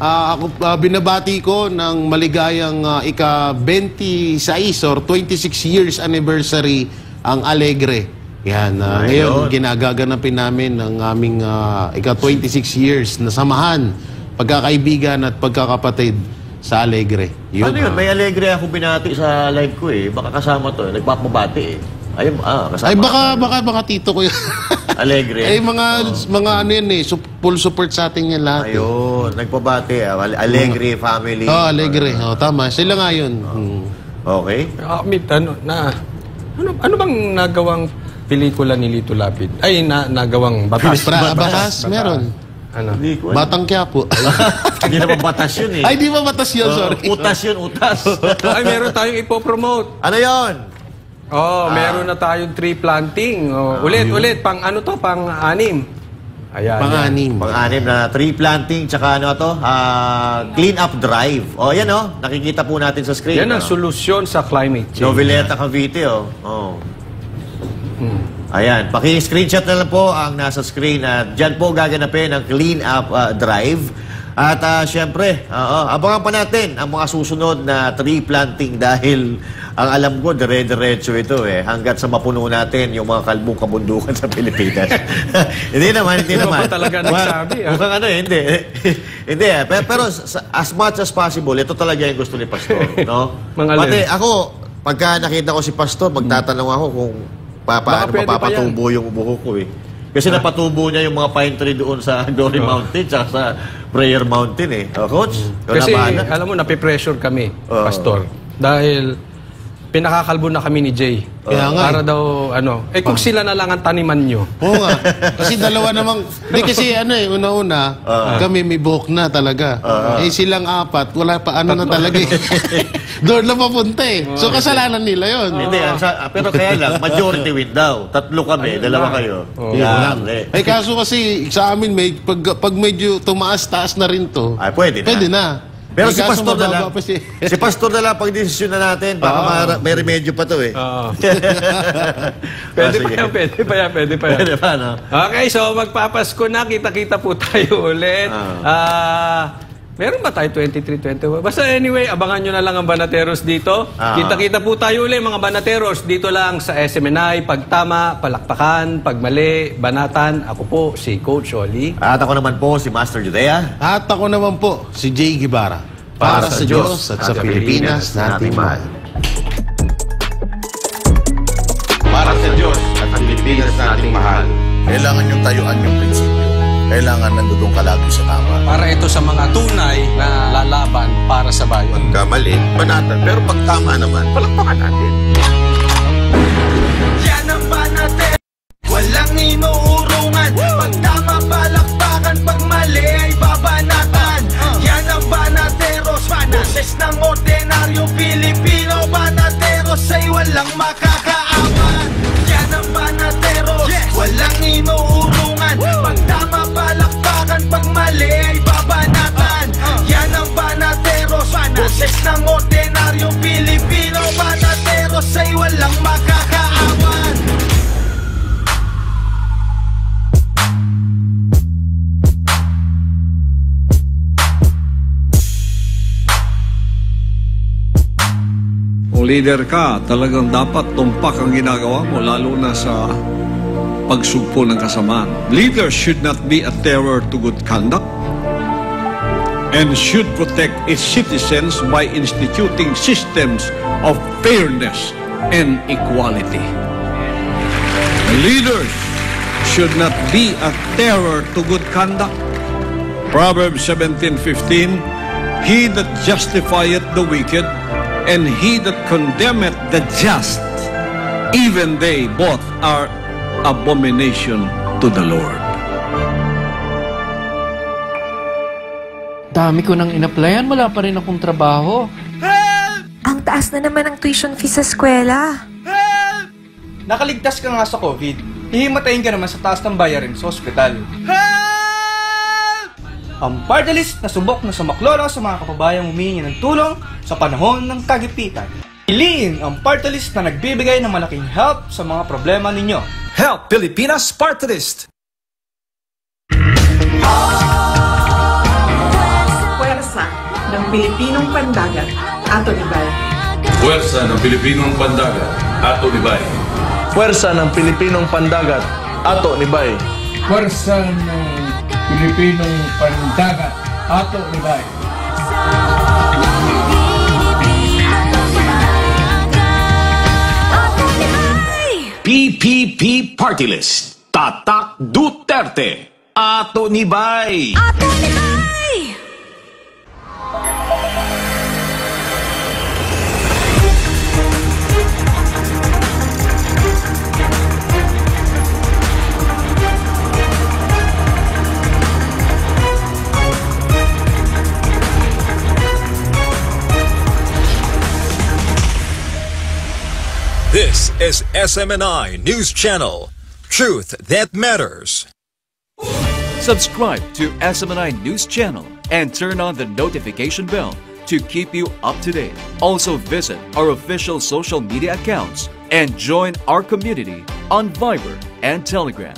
ako binabati ko ng maligayang ika-26 or 26 years anniversary ang Alegre. Yan, ngayon ginagaganapin namin ang aming ika-26 years na samahan, pagkakaibigan at pagkakapatid sa Alegre. Ano yun? May Alegre ako binati sa live ko eh. Baka kasama to. Nagpapabati eh. Kasama. Ay baka tito ko yun. Alegre. Ay mga ano yan eh, full support sa ating yan lahat. Ayun, nagpabati. Alegre family. Alegre. Tama. Sila nga yun. Okay. Ano bang nagawang pelikula ni Lito Lapid? Ay, nagawang batas. Batas, meron. Ano? Batang Quiapo. Hindi naman batas yun eh. Ay, di ba batas yun? Sorry. Utas yun, utas. Ay, meron tayong ipopromote. Ano yun? Meron na tayong tree planting. Ulit, pang-anim. Ayan. Pang-anim na tree planting, tsaka clean up drive. Yan nakikita po natin sa screen. Yan ang solusyon sa climate change. Noveleta, Cavite, Ayan, paki-screenshot na lang po ang nasa screen at dyan po gaganapin ang clean up drive. At syempre, abangan pa natin ang mga susunod na tree planting dahil ang alam ko, dire-diretso ito hanggat sa mapuno natin yung mga kalbong kabundukan sa Pilipinas. Hindi naman. Ba talaga nagsabi? Mukhang hindi. Hindi pero as much as possible, ito talaga yung gusto ni Pastor. No? Pati ako, pagka nakita ko si Pastor, magtatanong ako kung paano mapapatubo yung buhok ko eh. Kasi napatubo niya yung mga pine tree doon sa Glory Mountain tsaka sa Prayer Mountain Coach? Kasi alam mo, napipressure kami, Pastor. Dahil pinakakalbo na kami ni Jay. Para daw, kung sila na lang ang taniman nyo. Oo nga. Kasi dalawa namang, kasi una-una, kami may buhok na talaga. Silang apat, wala pa na talaga Doon lang papunta So kasalanan nila yun. Hindi, pero kaya lang, majority win daw. 3 kami, 2 kayo. Kaso kasi sa amin, pag medyo tumaas-taas na rin to, pwede na. Pero si Pastor na lang, si Pastor na lang pag-desisyon na natin, baka may remedyo pa to Pwede pa yan. Okay, so magpapasko na, kita-kita po tayo ulit. Meron ba tayo 23, 21? Basta anyway, abangan nyo na lang ang Banateros dito. Kita-kita po tayo ulit mga Banateros dito lang sa SMNI. Pagtama, palakpakan, pagmali, banatan. Ako po si Coach Oli. At ako naman po si Master Judea. At ako naman po si Jay Guevara. Para sa Diyos at sa Pilipinas nating mahal. Para sa Diyos at sa Pilipinas nating mahal. Kailangan yung tayuan yung prinsipyo. Kailangan nandun ka lagi sa tama. Para ito sa mga tunay na lalaban para sa bayan. Pagkamali, banatan. Pero pag tama naman, palakpakan natin. Yan ang Banateros, walang inuurungan. Pag tama, palakpakan. Pag mali ay babanatan. Yan ang Banateros, boses ng ordinaryong Pilipino. Banateros ay walang makakaawan. Yan ang Banateros, walang inuurungan. Pag tama, palakpakan. Pag mali ay babanatan. Yan ang Banateros, boses ng ordinaryong Pilipino. Banateros ay walang makakaawan. Kung leader ka, talagang dapat tumpak ang ginagawa mo, lalo na sa pagsugpo ng kasamaan. Leaders should not be a terror to good conduct and should protect its citizens by instituting systems of fairness and equality. Leaders should not be a terror to good conduct. Proverbs 17:15, he that justifieth the wicked and he that condemneth the just, even they both are abomination to the Lord. Dami ko nang in-applyan, wala pa rin akong trabaho. Ang taas na naman ang tuition fee sa eskwela. Nakaligtas ka nga sa COVID. Hihimatayin ka naman sa taas ng bayarin sa ospital. Ang party list na subok na sumaklolo sa mga kababayang humihingi ng tulong sa panahon ng kagipitan. Piliin ang party list na nagbibigay ng malaking help sa mga problema ninyo. Help Pilipinas Party List! Puwersa ng Pilipinong Pandagat, Ato Nibay. Puwersa ng Pilipinong Pandagat, Ato Nibay. Puwersa ng Pilipinong Pandagat, Ato Nibay. Puwersa ng Pilipinong Pandagat, Ato Nibay. PPP Party List, Tatak Duterte, Ato Nibay. Ato Nibay! This is SMNI News Channel. Truth that matters. Subscribe to SMNI News Channel and turn on the notification bell to keep you up to date. Also visit our official social media accounts and join our community on Viber and Telegram.